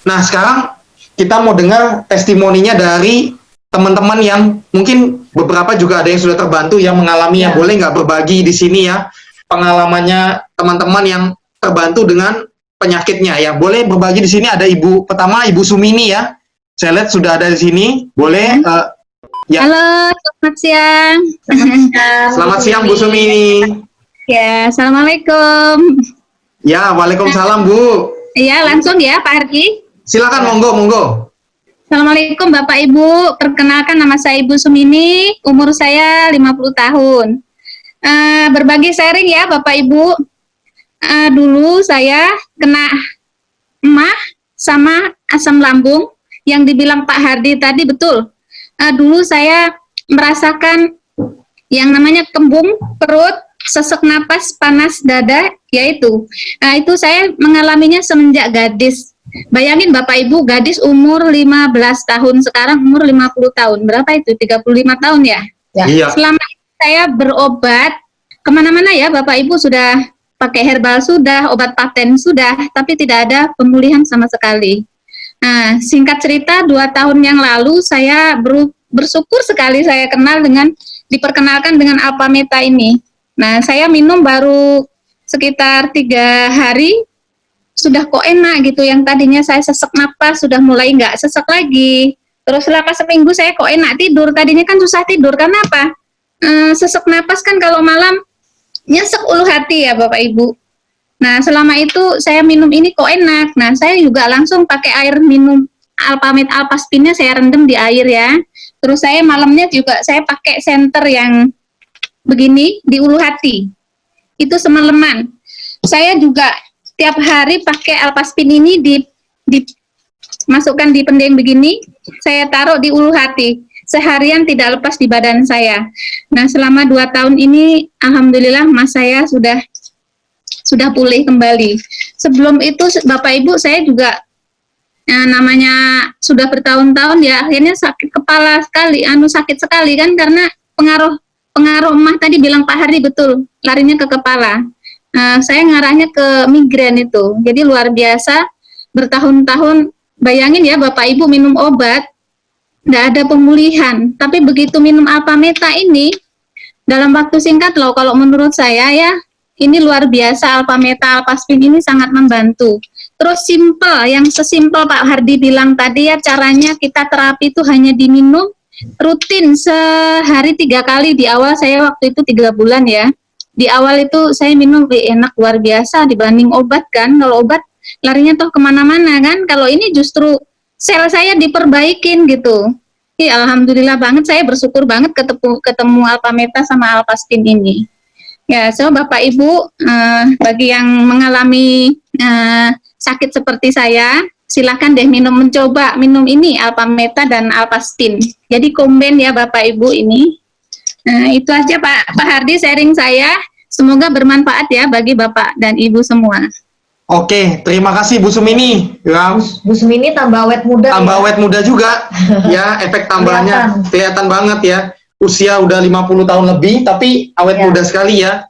Nah, sekarang kita mau dengar testimoninya dari teman-teman yang mungkin beberapa juga ada yang sudah terbantu yang mengalami yang boleh nggak berbagi di sini ya pengalamannya teman-teman yang terbantu dengan penyakitnya ya. Boleh berbagi di sini. Ada Ibu pertama, Ibu Sumini ya. Saya lihat sudah ada di sini. Boleh ya. Halo, selamat siang. Selamat siang Bu Sumini. Ya, assalamualaikum. Ya, waalaikumsalam Bu. Iya, langsung ya Pak Harki. Silakan, monggo. Assalamualaikum Bapak Ibu. Perkenalkan nama saya Ibu Sumini, umur saya 50 tahun. Berbagi sharing ya Bapak Ibu. Dulu saya kena emah sama asam lambung yang dibilang Pak Hardi tadi betul. Dulu saya merasakan yang namanya kembung perut, sesak napas, panas dada, yaitu. Nah, itu saya mengalaminya semenjak gadis. Bayangin Bapak Ibu, gadis umur 15 tahun, sekarang umur 50 tahun. Berapa itu? 35 tahun ya? Iya. Selama itu saya berobat kemana-mana ya Bapak Ibu, sudah pakai herbal sudah, obat paten sudah, tapi tidak ada pemulihan sama sekali. Nah, singkat cerita, 2 tahun yang lalu saya bersyukur sekali saya diperkenalkan dengan Alpha Meta ini. Nah, saya minum baru sekitar 3 hari, sudah kok enak gitu. Yang tadinya saya sesak napas, sudah mulai nggak sesak lagi. Terus selama seminggu saya kok enak tidur. Tadinya kan susah tidur, karena apa? Sesak napas kan kalau malam nyesek ulu hati ya Bapak Ibu. Nah, selama itu saya minum ini kok enak. Nah, saya juga langsung pakai air minum Alpamid Alpaspinnya saya rendam di air ya. Terus saya malamnya juga saya pakai senter yang begini di ulu hati. Itu semalaman. Saya juga tiap hari pakai Alpaspin ini masukkan di pending begini, saya taruh di ulu hati. Seharian tidak lepas di badan saya. Nah, selama 2 tahun ini alhamdulillah mas saya sudah pulih kembali. Sebelum itu Bapak Ibu saya juga namanya sudah bertahun-tahun ya, akhirnya sakit kepala sekali, sakit sekali kan karena pengaruh emak tadi bilang Pak Hardi betul, larinya ke kepala. Saya ngarahnya ke migrain itu. Jadi luar biasa, bertahun-tahun, bayangin ya Bapak Ibu minum obat nggak ada pemulihan, tapi begitu minum Alpameta ini dalam waktu singkat loh, kalau menurut saya ya, ini luar biasa. Alpameta Alpaspin ini sangat membantu. Terus simple, yang sesimpel Pak Hardi bilang tadi ya, caranya kita terapi itu hanya diminum rutin sehari 3 kali. Di awal saya waktu itu 3 bulan ya, di awal itu saya minum enak luar biasa dibanding obat kan. Kalau obat larinya toh kemana-mana kan, kalau ini justru sel saya diperbaikin gitu. Alhamdulillah banget, saya bersyukur banget ketemu Alpameta sama Alpaspin ini. Ya, so Bapak Ibu, bagi yang mengalami sakit seperti saya, silakan deh mencoba minum ini Alpameta dan Alpaspin. Jadi komben ya Bapak Ibu ini. Itu aja Pak Hardi sharing saya. Semoga bermanfaat ya bagi Bapak dan Ibu semua. Oke, terima kasih Bu Sumini. Ya. Bu Sumini tambah awet muda. Tambah ya? awet muda juga. Ya, efek tambahnya kelihatan banget ya. Usia udah 50 tahun lebih, tapi awet muda sekali ya.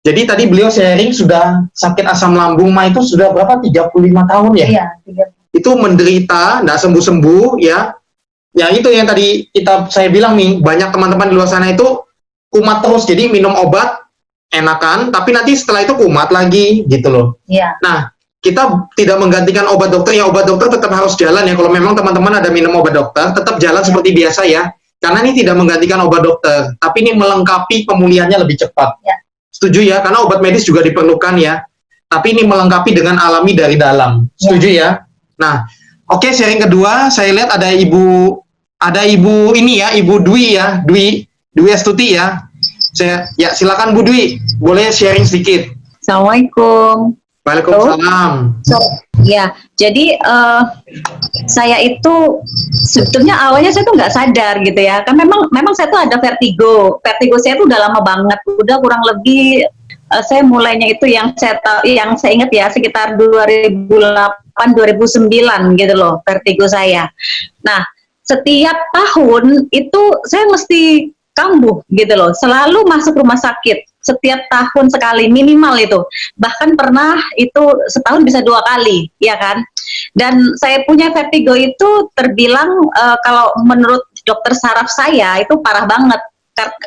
Jadi tadi beliau sharing sudah sakit asam lambung mah itu sudah berapa? 35 tahun ya? Iya, 30. Itu menderita, nggak sembuh-sembuh ya. Yang itu yang tadi saya bilang nih, banyak teman-teman di luar sana itu kumat terus, jadi minum obat enakan, tapi nanti setelah itu kumat lagi gitu loh. Iya. Nah, kita tidak menggantikan obat dokter, ya obat dokter tetap harus jalan ya. Kalau memang teman-teman ada minum obat dokter, tetap jalan seperti biasa ya. Karena ini tidak menggantikan obat dokter, tapi ini melengkapi pemulihannya lebih cepat. Ya. Setuju ya? Karena obat medis juga diperlukan ya. Tapi ini melengkapi dengan alami dari dalam. Setuju ya? Nah, oke, sharing kedua, saya lihat ada ibu ini ya, Ibu Dwi ya, Dwi Astuti ya. Ya silakan Bu Dwi, boleh sharing sedikit. Assalamualaikum. Waalaikumsalam. Ya, jadi saya itu sebetulnya awalnya saya tuh nggak sadar gitu ya, kan memang saya tuh ada vertigo saya tuh udah lama banget, udah kurang lebih saya mulainya itu yang saya ingat ya sekitar 2008-2009 gitu loh vertigo saya. Nah, setiap tahun itu saya mesti kambuh gitu loh, selalu masuk rumah sakit setiap tahun sekali minimal itu, bahkan pernah itu setahun bisa 2 kali ya kan. Dan saya punya vertigo itu terbilang kalau menurut dokter saraf saya itu parah banget.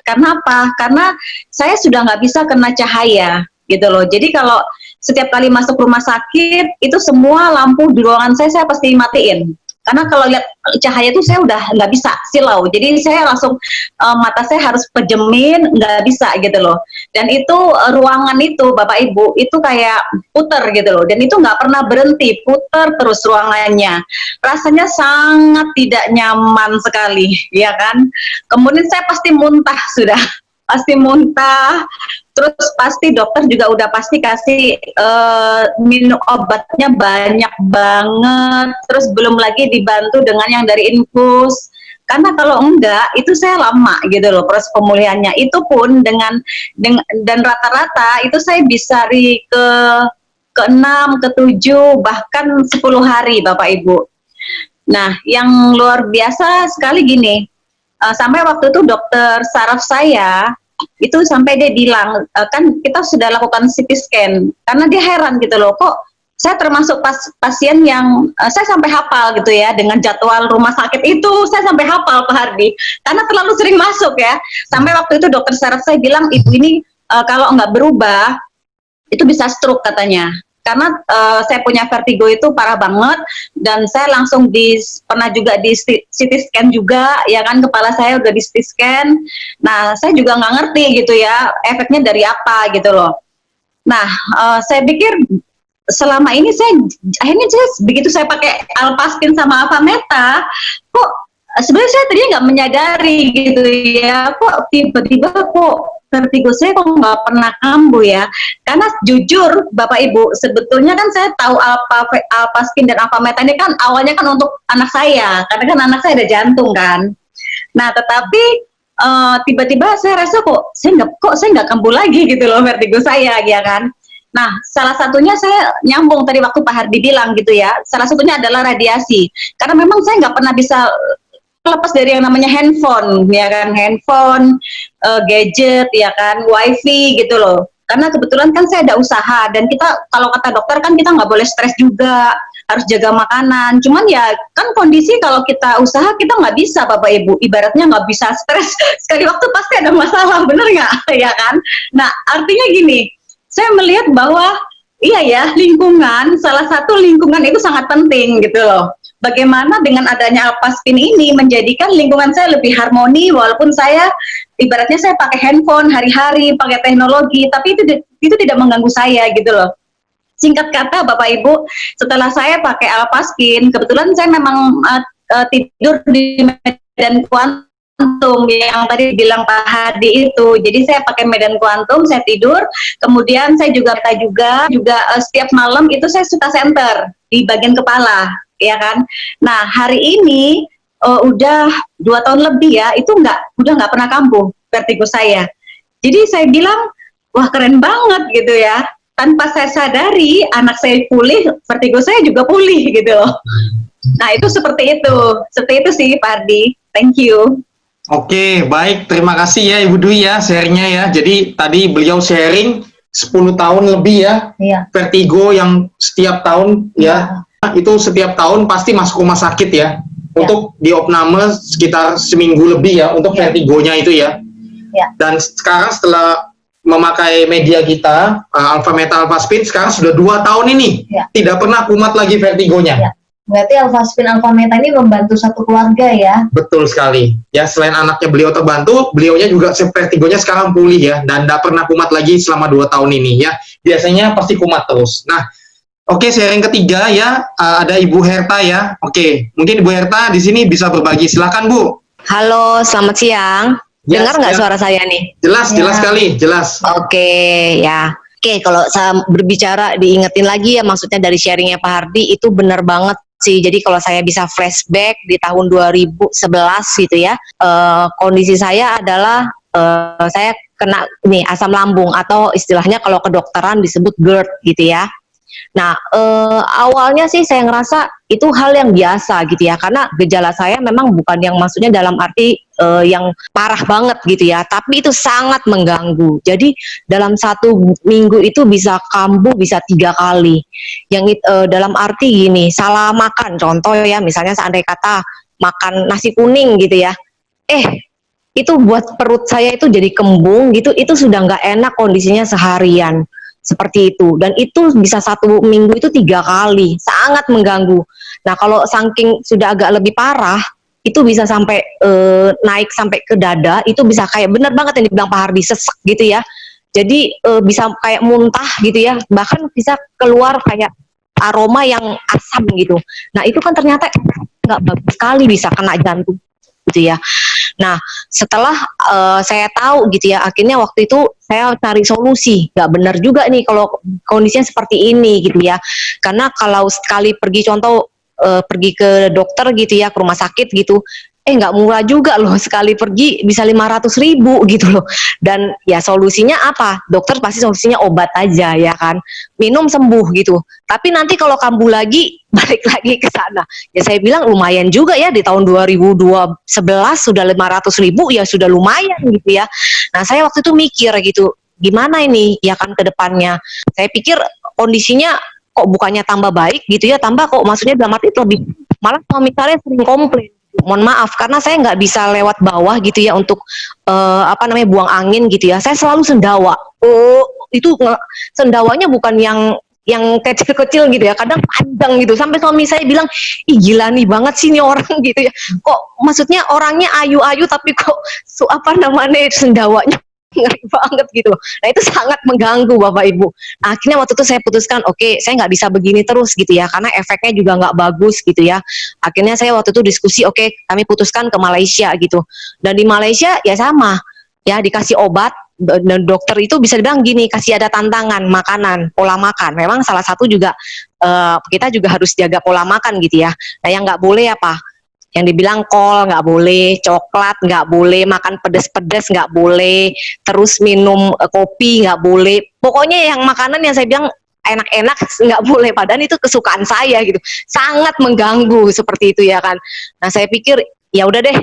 Karena apa? Karena saya sudah nggak bisa kena cahaya gitu loh. Jadi kalau setiap kali masuk rumah sakit itu semua lampu di ruangan saya pasti matiin. Karena kalau lihat cahaya itu saya udah nggak bisa silau, jadi saya langsung mata saya harus pejemin, nggak bisa gitu loh. Dan itu ruangan itu Bapak Ibu itu kayak puter gitu loh, dan itu nggak pernah berhenti, puter terus ruangannya. Rasanya sangat tidak nyaman sekali, ya kan. Kemudian saya pasti muntah sudah. Pasti muntah, terus pasti dokter juga udah pasti kasih minum obatnya banyak banget, terus belum lagi dibantu dengan yang dari infus, karena kalau enggak itu saya lama gitu loh proses pemulihannya. Itu pun dan rata-rata itu saya bisa ke 6, ke 7, bahkan 10 hari Bapak Ibu. Nah, yang luar biasa sekali gini, sampai waktu itu dokter saraf saya itu sampai dia bilang, kan kita sudah lakukan CT scan, karena dia heran gitu loh, kok saya termasuk pasien yang saya sampai hafal gitu ya, dengan jadwal rumah sakit itu saya sampai hafal Pak Hardi, karena terlalu sering masuk ya. Sampai waktu itu dokter saraf saya bilang, ibu ini kalau nggak berubah itu bisa stroke katanya. karena saya punya vertigo itu parah banget, dan saya langsung pernah juga di CT scan juga, ya kan, kepala saya udah di CT scan. Nah, saya juga nggak ngerti gitu ya efeknya dari apa gitu loh. Nah, saya pikir selama ini akhirnya begitu saya pakai Alpaspin sama Avameta, kok sebenarnya saya tadinya nggak menyadari gitu ya, kok tiba-tiba kok vertigo saya kok nggak pernah kambuh ya. Karena jujur Bapak Ibu, sebetulnya kan saya tahu Alpaspin dan Avameta ini kan awalnya kan untuk anak saya, karena kan anak saya ada jantung kan. Nah, tetapi tiba-tiba saya rasa kok saya nggak kambuh lagi gitu loh vertigo saya, ya kan. Nah, salah satunya saya nyambung tadi waktu Pak Hardi bilang gitu ya, salah satunya adalah radiasi. Karena memang saya nggak pernah bisa lepas dari yang namanya handphone, ya kan, handphone, gadget, ya kan, wifi gitu loh. Karena kebetulan kan saya ada usaha, dan kita kalau kata dokter kan kita nggak boleh stres juga, harus jaga makanan. Cuman ya kan kondisi kalau kita usaha kita nggak bisa Bapak Ibu, ibaratnya nggak bisa stres sekali waktu pasti ada masalah, bener nggak? Ya kan? Nah, artinya gini, saya melihat bahwa iya ya, lingkungan, salah satu lingkungan itu sangat penting gitu loh. Bagaimana dengan adanya Alpaspin ini menjadikan lingkungan saya lebih harmoni, walaupun saya ibaratnya saya pakai handphone hari-hari, pakai teknologi, tapi itu tidak mengganggu saya gitu loh. Singkat kata Bapak Ibu, setelah saya pakai Alpaspin, kebetulan saya memang tidur di medan kuantum yang tadi bilang Pak Hadi itu. Jadi saya pakai medan kuantum, saya tidur, kemudian saya juga setiap malam itu saya suka center di bagian kepala, ya kan. Nah, hari ini udah 2 tahun lebih ya, itu udah nggak pernah kambuh vertigo saya. Jadi saya bilang, wah keren banget gitu ya. Tanpa saya sadari, anak saya pulih, vertigo saya juga pulih gitu loh. Nah, itu seperti itu sih Pak Ardi. Thank you. Oke, baik. Terima kasih ya Ibu Dwi ya sharingnya ya. Jadi tadi beliau sharing 10 tahun lebih ya. Iya. Vertigo yang setiap tahun ya. Itu setiap tahun pasti masuk rumah sakit ya. Untuk diopname sekitar seminggu lebih ya untuk vertigonya itu ya. Ya. Dan sekarang setelah memakai media kita, Avameta Alpaspin, sekarang sudah 2 tahun ini. Ya. Tidak pernah kumat lagi vertigonya. Ya. Berarti Alpaspin Avameta ini membantu satu keluarga ya. Betul sekali. Ya, selain anaknya beliau terbantu, beliaunya juga vertigonya sekarang pulih ya, dan tidak pernah kumat lagi selama 2 tahun ini ya. Biasanya pasti kumat terus. Nah, oke, sharing ketiga ya, ada Ibu Herta ya. Oke, mungkin Ibu Herta di sini bisa berbagi. Silakan Bu. Halo, selamat siang. Ya, Dengar nggak suara saya nih? Jelas, jelas sekali, jelas. Oke, ya. Oke, kalau saya berbicara diingetin lagi ya, maksudnya dari sharingnya Pak Hardi itu benar banget sih. Jadi kalau saya bisa flashback di tahun 2011 gitu ya, kondisi saya adalah saya kena nih asam lambung, atau istilahnya kalau kedokteran disebut GERD gitu ya. Nah, awalnya sih saya ngerasa itu hal yang biasa gitu ya, karena gejala saya memang bukan yang maksudnya dalam arti yang parah banget gitu ya, tapi itu sangat mengganggu. Jadi dalam 1 minggu itu bisa kambuh bisa 3 kali. Yang dalam arti gini, salah makan, contoh ya, misalnya seandainya kata makan nasi kuning gitu ya, itu buat perut saya itu jadi kembung gitu, itu sudah nggak enak kondisinya seharian. Seperti itu, dan itu bisa 1 minggu itu 3 kali, sangat mengganggu. Nah, kalau saking sudah agak lebih parah, itu bisa sampai naik sampai ke dada, itu bisa kayak bener banget yang dibilang Pak Hardi, sesek gitu ya. Jadi bisa kayak muntah gitu ya, bahkan bisa keluar kayak aroma yang asam gitu. Nah, itu kan ternyata nggak bagus sekali, bisa kena jantung gitu ya. Nah, setelah saya tahu gitu ya, akhirnya waktu itu saya cari solusi. Nggak benar juga nih kalau kondisinya seperti ini gitu ya. Karena kalau sekali pergi, contoh pergi ke dokter gitu ya, ke rumah sakit gitu, nggak murah juga loh, sekali pergi bisa 500.000 gitu loh. Dan ya solusinya apa? Dokter pasti solusinya obat aja ya kan, minum sembuh gitu. Tapi nanti kalau kambuh lagi, balik lagi ke sana. Ya saya bilang lumayan juga ya, di tahun 2011 sudah 500.000, ya sudah lumayan gitu ya. Nah, saya waktu itu mikir gitu, gimana ini ya kan ke depannya. Saya pikir kondisinya kok bukannya tambah baik gitu ya, tambah kok, maksudnya dalam arti lebih, malah suami saya sering komplain. Mohon maaf, karena saya nggak bisa lewat bawah gitu ya untuk buang angin gitu ya. Saya selalu sendawa. Itu sendawanya bukan yang yang kecil-kecil gitu ya, kadang panjang gitu, sampai suami saya bilang, ih gila nih banget sih nih orang gitu ya, kok maksudnya orangnya ayu-ayu tapi kok sendawanya ngeri banget gitu loh. Nah itu sangat mengganggu Bapak Ibu. Nah, akhirnya waktu itu saya putuskan, oke, saya nggak bisa begini terus gitu ya, karena efeknya juga nggak bagus gitu ya. Akhirnya saya waktu itu diskusi, oke, kami putuskan ke Malaysia gitu. Dan di Malaysia ya sama, ya dikasih obat, dan dokter itu bisa dibilang gini, kasih ada tantangan makanan, pola makan. Memang salah satu juga kita juga harus jaga pola makan gitu ya. Nah yang nggak boleh apa? Yang dibilang kol nggak boleh, coklat nggak boleh, makan pedes-pedes nggak boleh, terus minum kopi nggak boleh. Pokoknya yang makanan yang saya bilang enak-enak nggak boleh, padahal itu kesukaan saya gitu. Sangat mengganggu seperti itu ya kan. Nah saya pikir ya udah deh,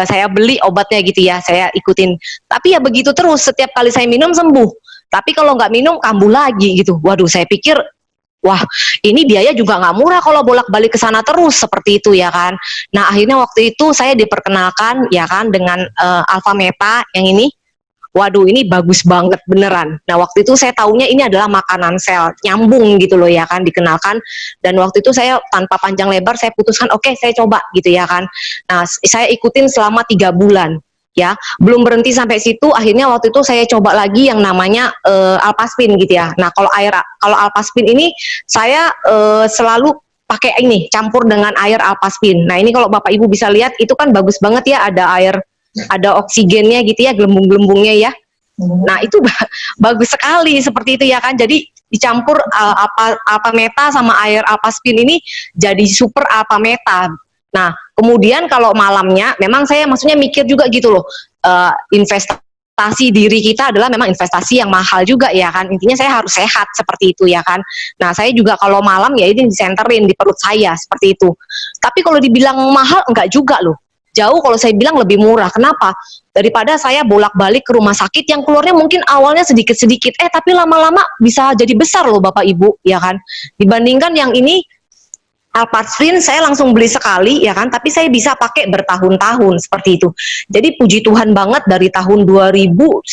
saya beli obatnya gitu ya, saya ikutin. Tapi ya begitu terus, setiap kali saya minum sembuh. Tapi kalau nggak minum kambuh lagi gitu. Waduh, saya pikir wah, ini biaya juga nggak murah kalau bolak-balik ke sana terus seperti itu ya kan. Nah, akhirnya waktu itu saya diperkenalkan ya kan dengan Alpha Meta yang ini. Waduh, ini bagus banget beneran. Nah, waktu itu saya taunya ini adalah makanan sel, nyambung gitu loh ya kan, dikenalkan. Dan waktu itu saya tanpa panjang lebar saya putuskan, oke, saya coba gitu ya kan. Nah, saya ikutin selama 3 bulan. Ya, belum berhenti sampai situ. Akhirnya waktu itu saya coba lagi yang namanya Alpaspin gitu ya. Nah, kalau Alpaspin ini saya selalu pakai ini campur dengan air Alpaspin. Nah, ini kalau Bapak Ibu bisa lihat itu kan bagus banget ya, ada air, ada oksigennya gitu ya, gelembung-gelembungnya ya. Nah, itu bagus sekali seperti itu ya kan. Jadi dicampur Alpha Meta sama air Alpaspin ini jadi super Alpha Meta. Nah, kemudian kalau malamnya, memang saya maksudnya mikir juga gitu loh, investasi diri kita adalah memang investasi yang mahal juga ya kan, intinya saya harus sehat seperti itu ya kan. Nah, saya juga kalau malam ya ini disenterin di perut saya seperti itu. Tapi kalau dibilang mahal, enggak juga loh. Jauh kalau saya bilang lebih murah. Kenapa? Daripada saya bolak-balik ke rumah sakit yang keluarnya mungkin awalnya sedikit-sedikit, tapi lama-lama bisa jadi besar loh Bapak Ibu ya kan. Dibandingkan yang ini Alpaspin saya langsung beli sekali ya kan, tapi saya bisa pakai bertahun-tahun seperti itu. Jadi puji Tuhan banget dari tahun 2011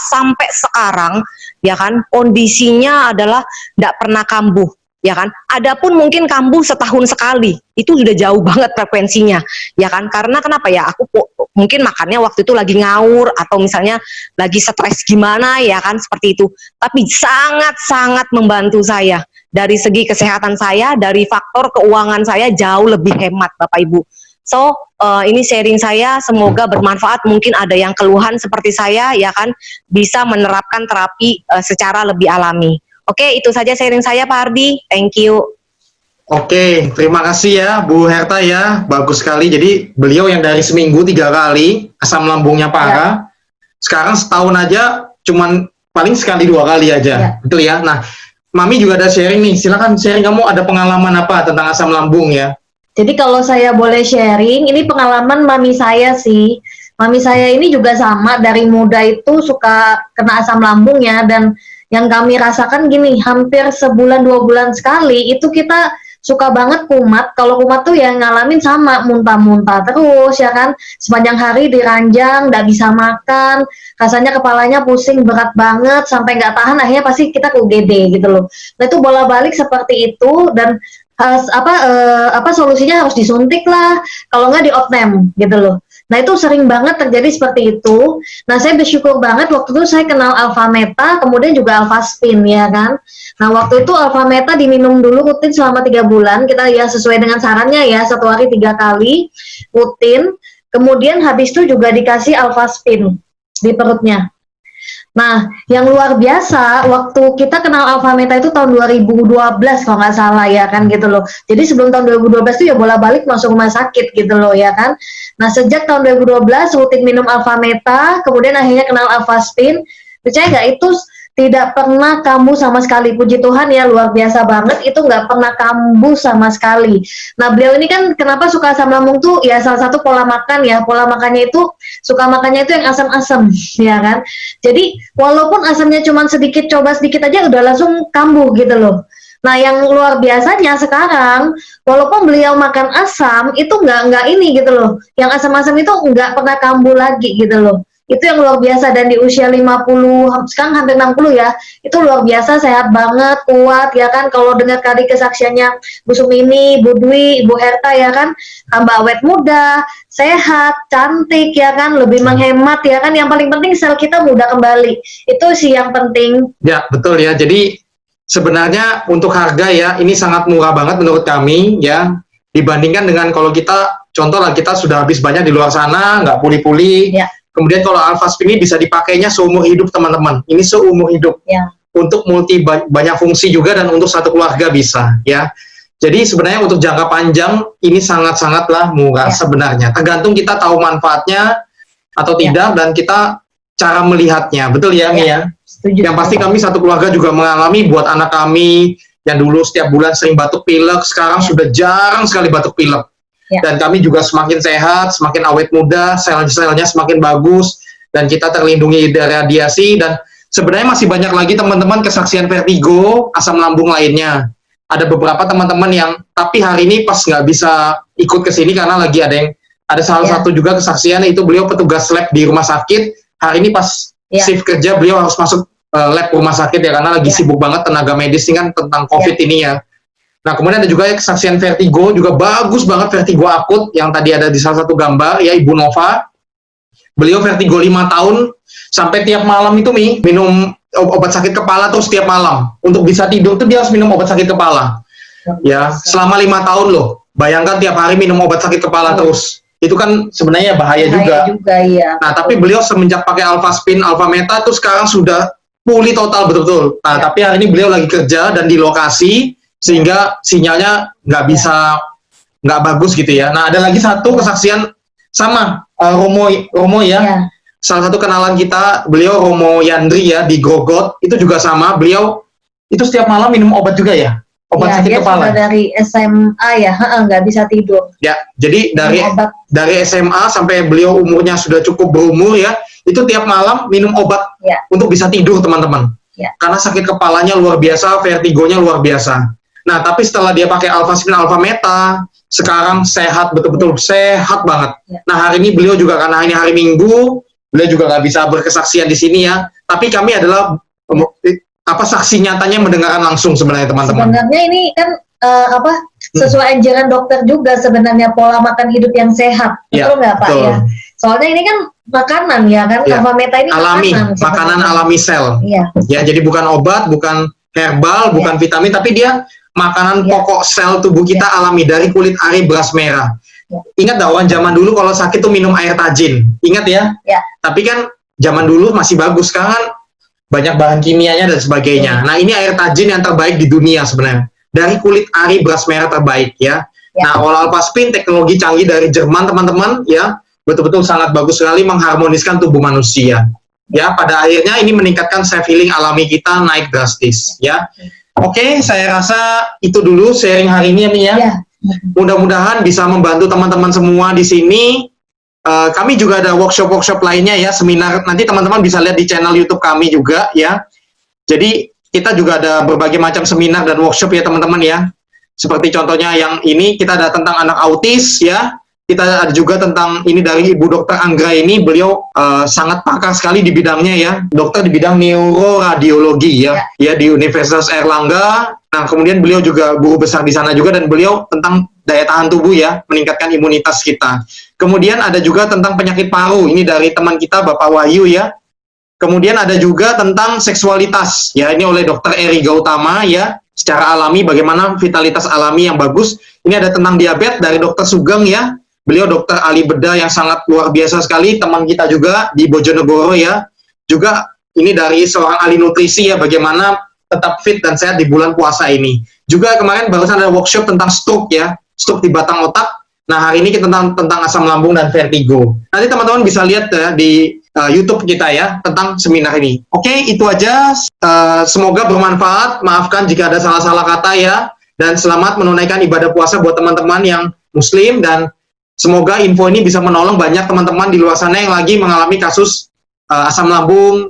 sampai sekarang ya kan, kondisinya adalah tidak pernah kambuh ya kan. Adapun mungkin kambuh setahun sekali, itu sudah jauh banget frekuensinya ya kan. Karena kenapa ya, aku mungkin makannya waktu itu lagi ngawur atau misalnya lagi stres gimana ya kan, seperti itu. Tapi sangat-sangat membantu saya. Dari segi kesehatan saya, dari faktor keuangan saya jauh lebih hemat Bapak Ibu. So, ini sharing saya, semoga bermanfaat. Mungkin ada yang keluhan seperti saya, ya kan, bisa menerapkan terapi secara lebih alami. Oke, itu saja sharing saya Pak Ardi. Thank you. Oke, terima kasih ya Bu Herta ya, bagus sekali. Jadi beliau yang dari seminggu 3 kali asam lambungnya parah, sekarang setahun aja cuman paling sekali 2 kali aja, betul ya. Nah, Mami juga ada sharing nih, silakan sharing, kamu ada pengalaman apa tentang asam lambung ya? Jadi kalau saya boleh sharing, ini pengalaman mami saya sih. Mami saya ini juga sama, dari muda itu suka kena asam lambung ya, dan yang kami rasakan gini, hampir sebulan 2 bulan sekali itu kita suka banget kumat. Kalau kumat tuh yang ngalamin sama, muntah-muntah terus ya kan, sepanjang hari diranjang, nggak bisa makan, rasanya kepalanya pusing berat banget sampai nggak tahan, akhirnya pasti kita ke UGD gitu loh. Nah itu bola-balik seperti itu, dan solusinya harus disuntik lah, kalau nggak di opname gitu loh. Nah itu sering banget terjadi seperti itu. Nah saya bersyukur banget waktu itu saya kenal Alpha Meta, kemudian juga Alpaspin ya kan. Nah waktu itu Alpha Meta diminum dulu rutin selama 3 bulan, kita ya sesuai dengan sarannya ya, 1 hari 3 kali rutin. Kemudian habis itu juga dikasih Alpaspin di perutnya. Nah, yang luar biasa, waktu kita kenal Alpha Meta itu tahun 2012 kalau nggak salah ya kan gitu loh. Jadi sebelum tahun 2012 itu ya bola-balik masuk rumah sakit gitu loh ya kan. Nah, sejak tahun 2012 rutin minum Alpha Meta, kemudian akhirnya kenal Alpaspin. Percaya nggak, itu tidak pernah kambuh sama sekali. Puji Tuhan ya, luar biasa banget, itu nggak pernah kambuh sama sekali. Nah beliau ini kan kenapa suka asam lambung tuh ya, salah satu pola makan ya, pola makannya itu suka makannya itu yang asam-asam ya kan. Jadi walaupun asamnya cuma sedikit, coba sedikit aja udah langsung kambuh gitu loh. Nah yang luar biasanya sekarang, walaupun beliau makan asam itu nggak ini gitu loh, yang asam-asam itu nggak pernah kambuh lagi gitu loh. itu yang luar biasa, dan di usia 50 sekarang hampir 60 ya, itu luar biasa, sehat banget, kuat ya kan. Kalau dengar tadi kesaksiannya Bu Sumini, Bu Dwi, Ibu Herta ya kan, tambah awet muda, sehat, cantik ya kan, lebih menghemat ya kan, yang paling penting sel kita mudah kembali, itu sih yang penting. Ya, betul ya. Jadi sebenarnya untuk harga ya, ini sangat murah banget menurut kami ya, dibandingkan dengan kalau kita, contoh lah kita sudah habis banyak di luar sana, nggak pulih-pulih. Ya. Kemudian kalau Alphaspin ini bisa dipakainya seumur hidup teman-teman. Ini seumur hidup. Ya. Untuk banyak fungsi juga dan untuk satu keluarga bisa ya. Jadi sebenarnya untuk jangka panjang ini sangat-sangatlah murah Ya. sebenarnya. Tergantung kita tahu manfaatnya atau Ya. tidak dan kita cara melihatnya. Betul ya, Mi ya? Setuju. Yang pasti kami satu keluarga juga mengalami buat anak kami yang dulu setiap bulan sering batuk pilek, sekarang Ya. sudah jarang sekali batuk pilek. Ya. Dan kami juga semakin sehat, semakin awet muda, sel-selnya semakin bagus, dan kita terlindungi dari radiasi. Dan sebenarnya masih banyak lagi teman-teman kesaksian vertigo, asam lambung lainnya. Ada beberapa teman-teman yang, tapi hari ini pas nggak bisa ikut ke sini karena lagi ada salah Ya. satu juga kesaksian, itu beliau petugas lab di rumah sakit. Hari ini pas Ya. shift kerja beliau harus masuk lab rumah sakit ya, karena lagi Ya. sibuk banget tenaga medis ini kan tentang COVID ini ya. Nah, kemudian ada juga kesaksian vertigo, juga bagus banget vertigo akut, yang tadi ada di salah satu gambar, ya Ibu Nova. Beliau vertigo 5 tahun, sampai tiap malam itu minum obat sakit kepala terus tiap malam. Untuk bisa tidur tuh dia harus minum obat sakit kepala. Ya, selama 5 tahun loh. Bayangkan tiap hari minum obat sakit kepala terus. Itu kan sebenarnya bahaya juga. Iya. Nah, tapi beliau semenjak pakai Alphaspin, Alphameta tuh sekarang sudah pulih total betul-betul. Nah, tapi hari ini beliau lagi kerja dan di lokasi, sehingga sinyalnya nggak bagus gitu ya. Nah, ada lagi satu kesaksian sama Romo ya. Ya. Salah satu kenalan kita, beliau Romo Yandri ya di Grogot, itu juga sama. Beliau itu setiap malam minum obat juga ya, obat Ya, sakit dia kepala. sudah dari SMA ya, nggak bisa tidur. Ya, jadi Minum obat. dari SMA sampai beliau umurnya sudah cukup berumur ya, itu tiap malam minum obat Ya. untuk bisa tidur teman-teman. Ya. Karena sakit kepalanya luar biasa, vertigonya luar biasa. Nah, tapi setelah dia pakai Alphaspin, Alphameta, sekarang sehat, betul-betul sehat banget. Ya. Nah, hari ini beliau juga, karena ini hari Minggu, beliau juga nggak bisa berkesaksian di sini ya. Tapi kami adalah saksi nyatanya mendengarkan langsung sebenarnya teman-teman. Sebenarnya ini kan sesuai anjuran dokter juga sebenarnya, pola makan hidup yang sehat, Ya, betul nggak Pak betul. ya? Soalnya ini kan makanan ya kan, Ya. Alphameta ini Makanan sebenarnya. alami sel. Iya. Ya, jadi bukan obat, bukan herbal, bukan vitamin, tapi dia makanan Ya. pokok sel tubuh kita alami dari kulit ari beras merah. Ya. Ingat dawan zaman dulu kalau sakit tuh minum air tajin. Ingat ya? Ya. Tapi kan zaman dulu masih bagus, sekarang kan banyak bahan kimianya dan sebagainya. Nah, ini air tajin yang terbaik di dunia sebenarnya. Dari kulit ari beras merah terbaik ya. Ya. Nah, Oral Alphaspin teknologi canggih dari Jerman teman-teman ya. Betul-betul sangat bagus sekali mengharmoniskan tubuh manusia. Ya, pada akhirnya ini meningkatkan self healing alami kita naik drastis ya. Oke, saya rasa itu dulu sharing hari ini ya, Mi ya. Ya. Mudah-mudahan bisa membantu teman-teman semua di sini. Kami juga ada workshop-workshop lainnya ya, seminar. Nanti teman-teman bisa lihat di channel YouTube kami juga ya. Jadi kita juga ada berbagai macam seminar dan workshop ya teman-teman ya. Seperti contohnya yang ini, kita ada tentang anak autis ya. Kita ada juga tentang ini dari Ibu Dokter Anggra ini, beliau sangat pakar sekali di bidangnya ya, dokter di bidang neuroradiologi ya, di Universitas Airlangga. Nah, kemudian beliau juga guru besar di sana juga, dan beliau tentang daya tahan tubuh ya, meningkatkan imunitas kita. Kemudian ada juga tentang penyakit paru, ini dari teman kita Bapak Wahyu ya. Kemudian ada juga tentang seksualitas ya, ini oleh Dokter Eri Gautama ya, secara alami bagaimana vitalitas alami yang bagus. Ini ada tentang diabetes dari Dokter Sugeng ya. Beliau dokter ahli bedah yang sangat luar biasa sekali, teman kita juga di Bojonegoro ya. Juga ini dari seorang ahli nutrisi ya, bagaimana tetap fit dan sehat di bulan puasa ini. Juga kemarin barusan ada workshop tentang stroke ya, stroke di batang otak. Nah, hari ini kita tentang asam lambung dan vertigo. Nanti teman-teman bisa lihat ya di YouTube kita ya, tentang seminar ini. Oke, itu aja. Semoga bermanfaat. Maafkan jika ada salah-salah kata ya. Dan selamat menunaikan ibadah puasa buat teman-teman yang muslim, dan semoga info ini bisa menolong banyak teman-teman di luar sana yang lagi mengalami kasus asam lambung,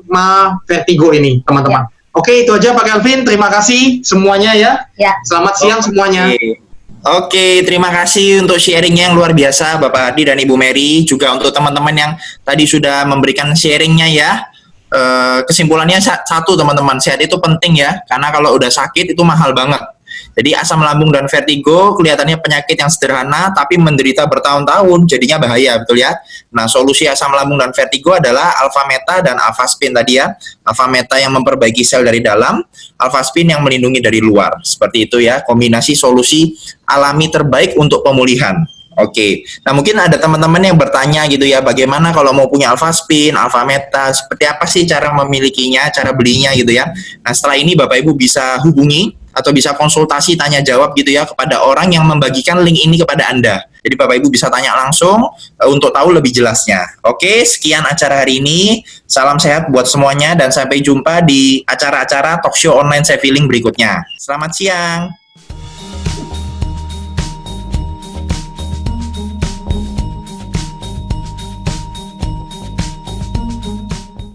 vertigo ini, teman-teman. Oke, itu aja Pak Kelvin. Terima kasih semuanya ya. Ya. Selamat siang semuanya. Oke. Oke, terima kasih untuk sharingnya yang luar biasa Bapak Ardi dan Ibu Mary, juga untuk teman-teman yang tadi sudah memberikan sharingnya ya. Kesimpulannya satu teman-teman, sehat itu penting ya, karena kalau udah sakit itu mahal banget. Jadi asam lambung dan vertigo kelihatannya penyakit yang sederhana, tapi menderita bertahun-tahun, jadinya bahaya, betul ya. Nah, solusi asam lambung dan vertigo adalah alpha meta dan alpha spin tadi ya. Alpha meta yang memperbaiki sel dari dalam, alpha spin yang melindungi dari luar. Seperti itu ya, kombinasi solusi alami terbaik untuk pemulihan. Oke, nah mungkin ada teman-teman yang bertanya gitu ya, bagaimana kalau mau punya alpha spin, alpha meta, seperti apa sih cara memilikinya, cara belinya gitu ya. Nah setelah ini Bapak Ibu bisa hubungi atau bisa konsultasi tanya jawab gitu ya kepada orang yang membagikan link ini kepada Anda. Jadi Bapak Ibu bisa tanya langsung untuk tahu lebih jelasnya. Oke, sekian acara hari ini. Salam sehat buat semuanya dan sampai jumpa di acara-acara talkshow online Savvy Link berikutnya. Selamat siang.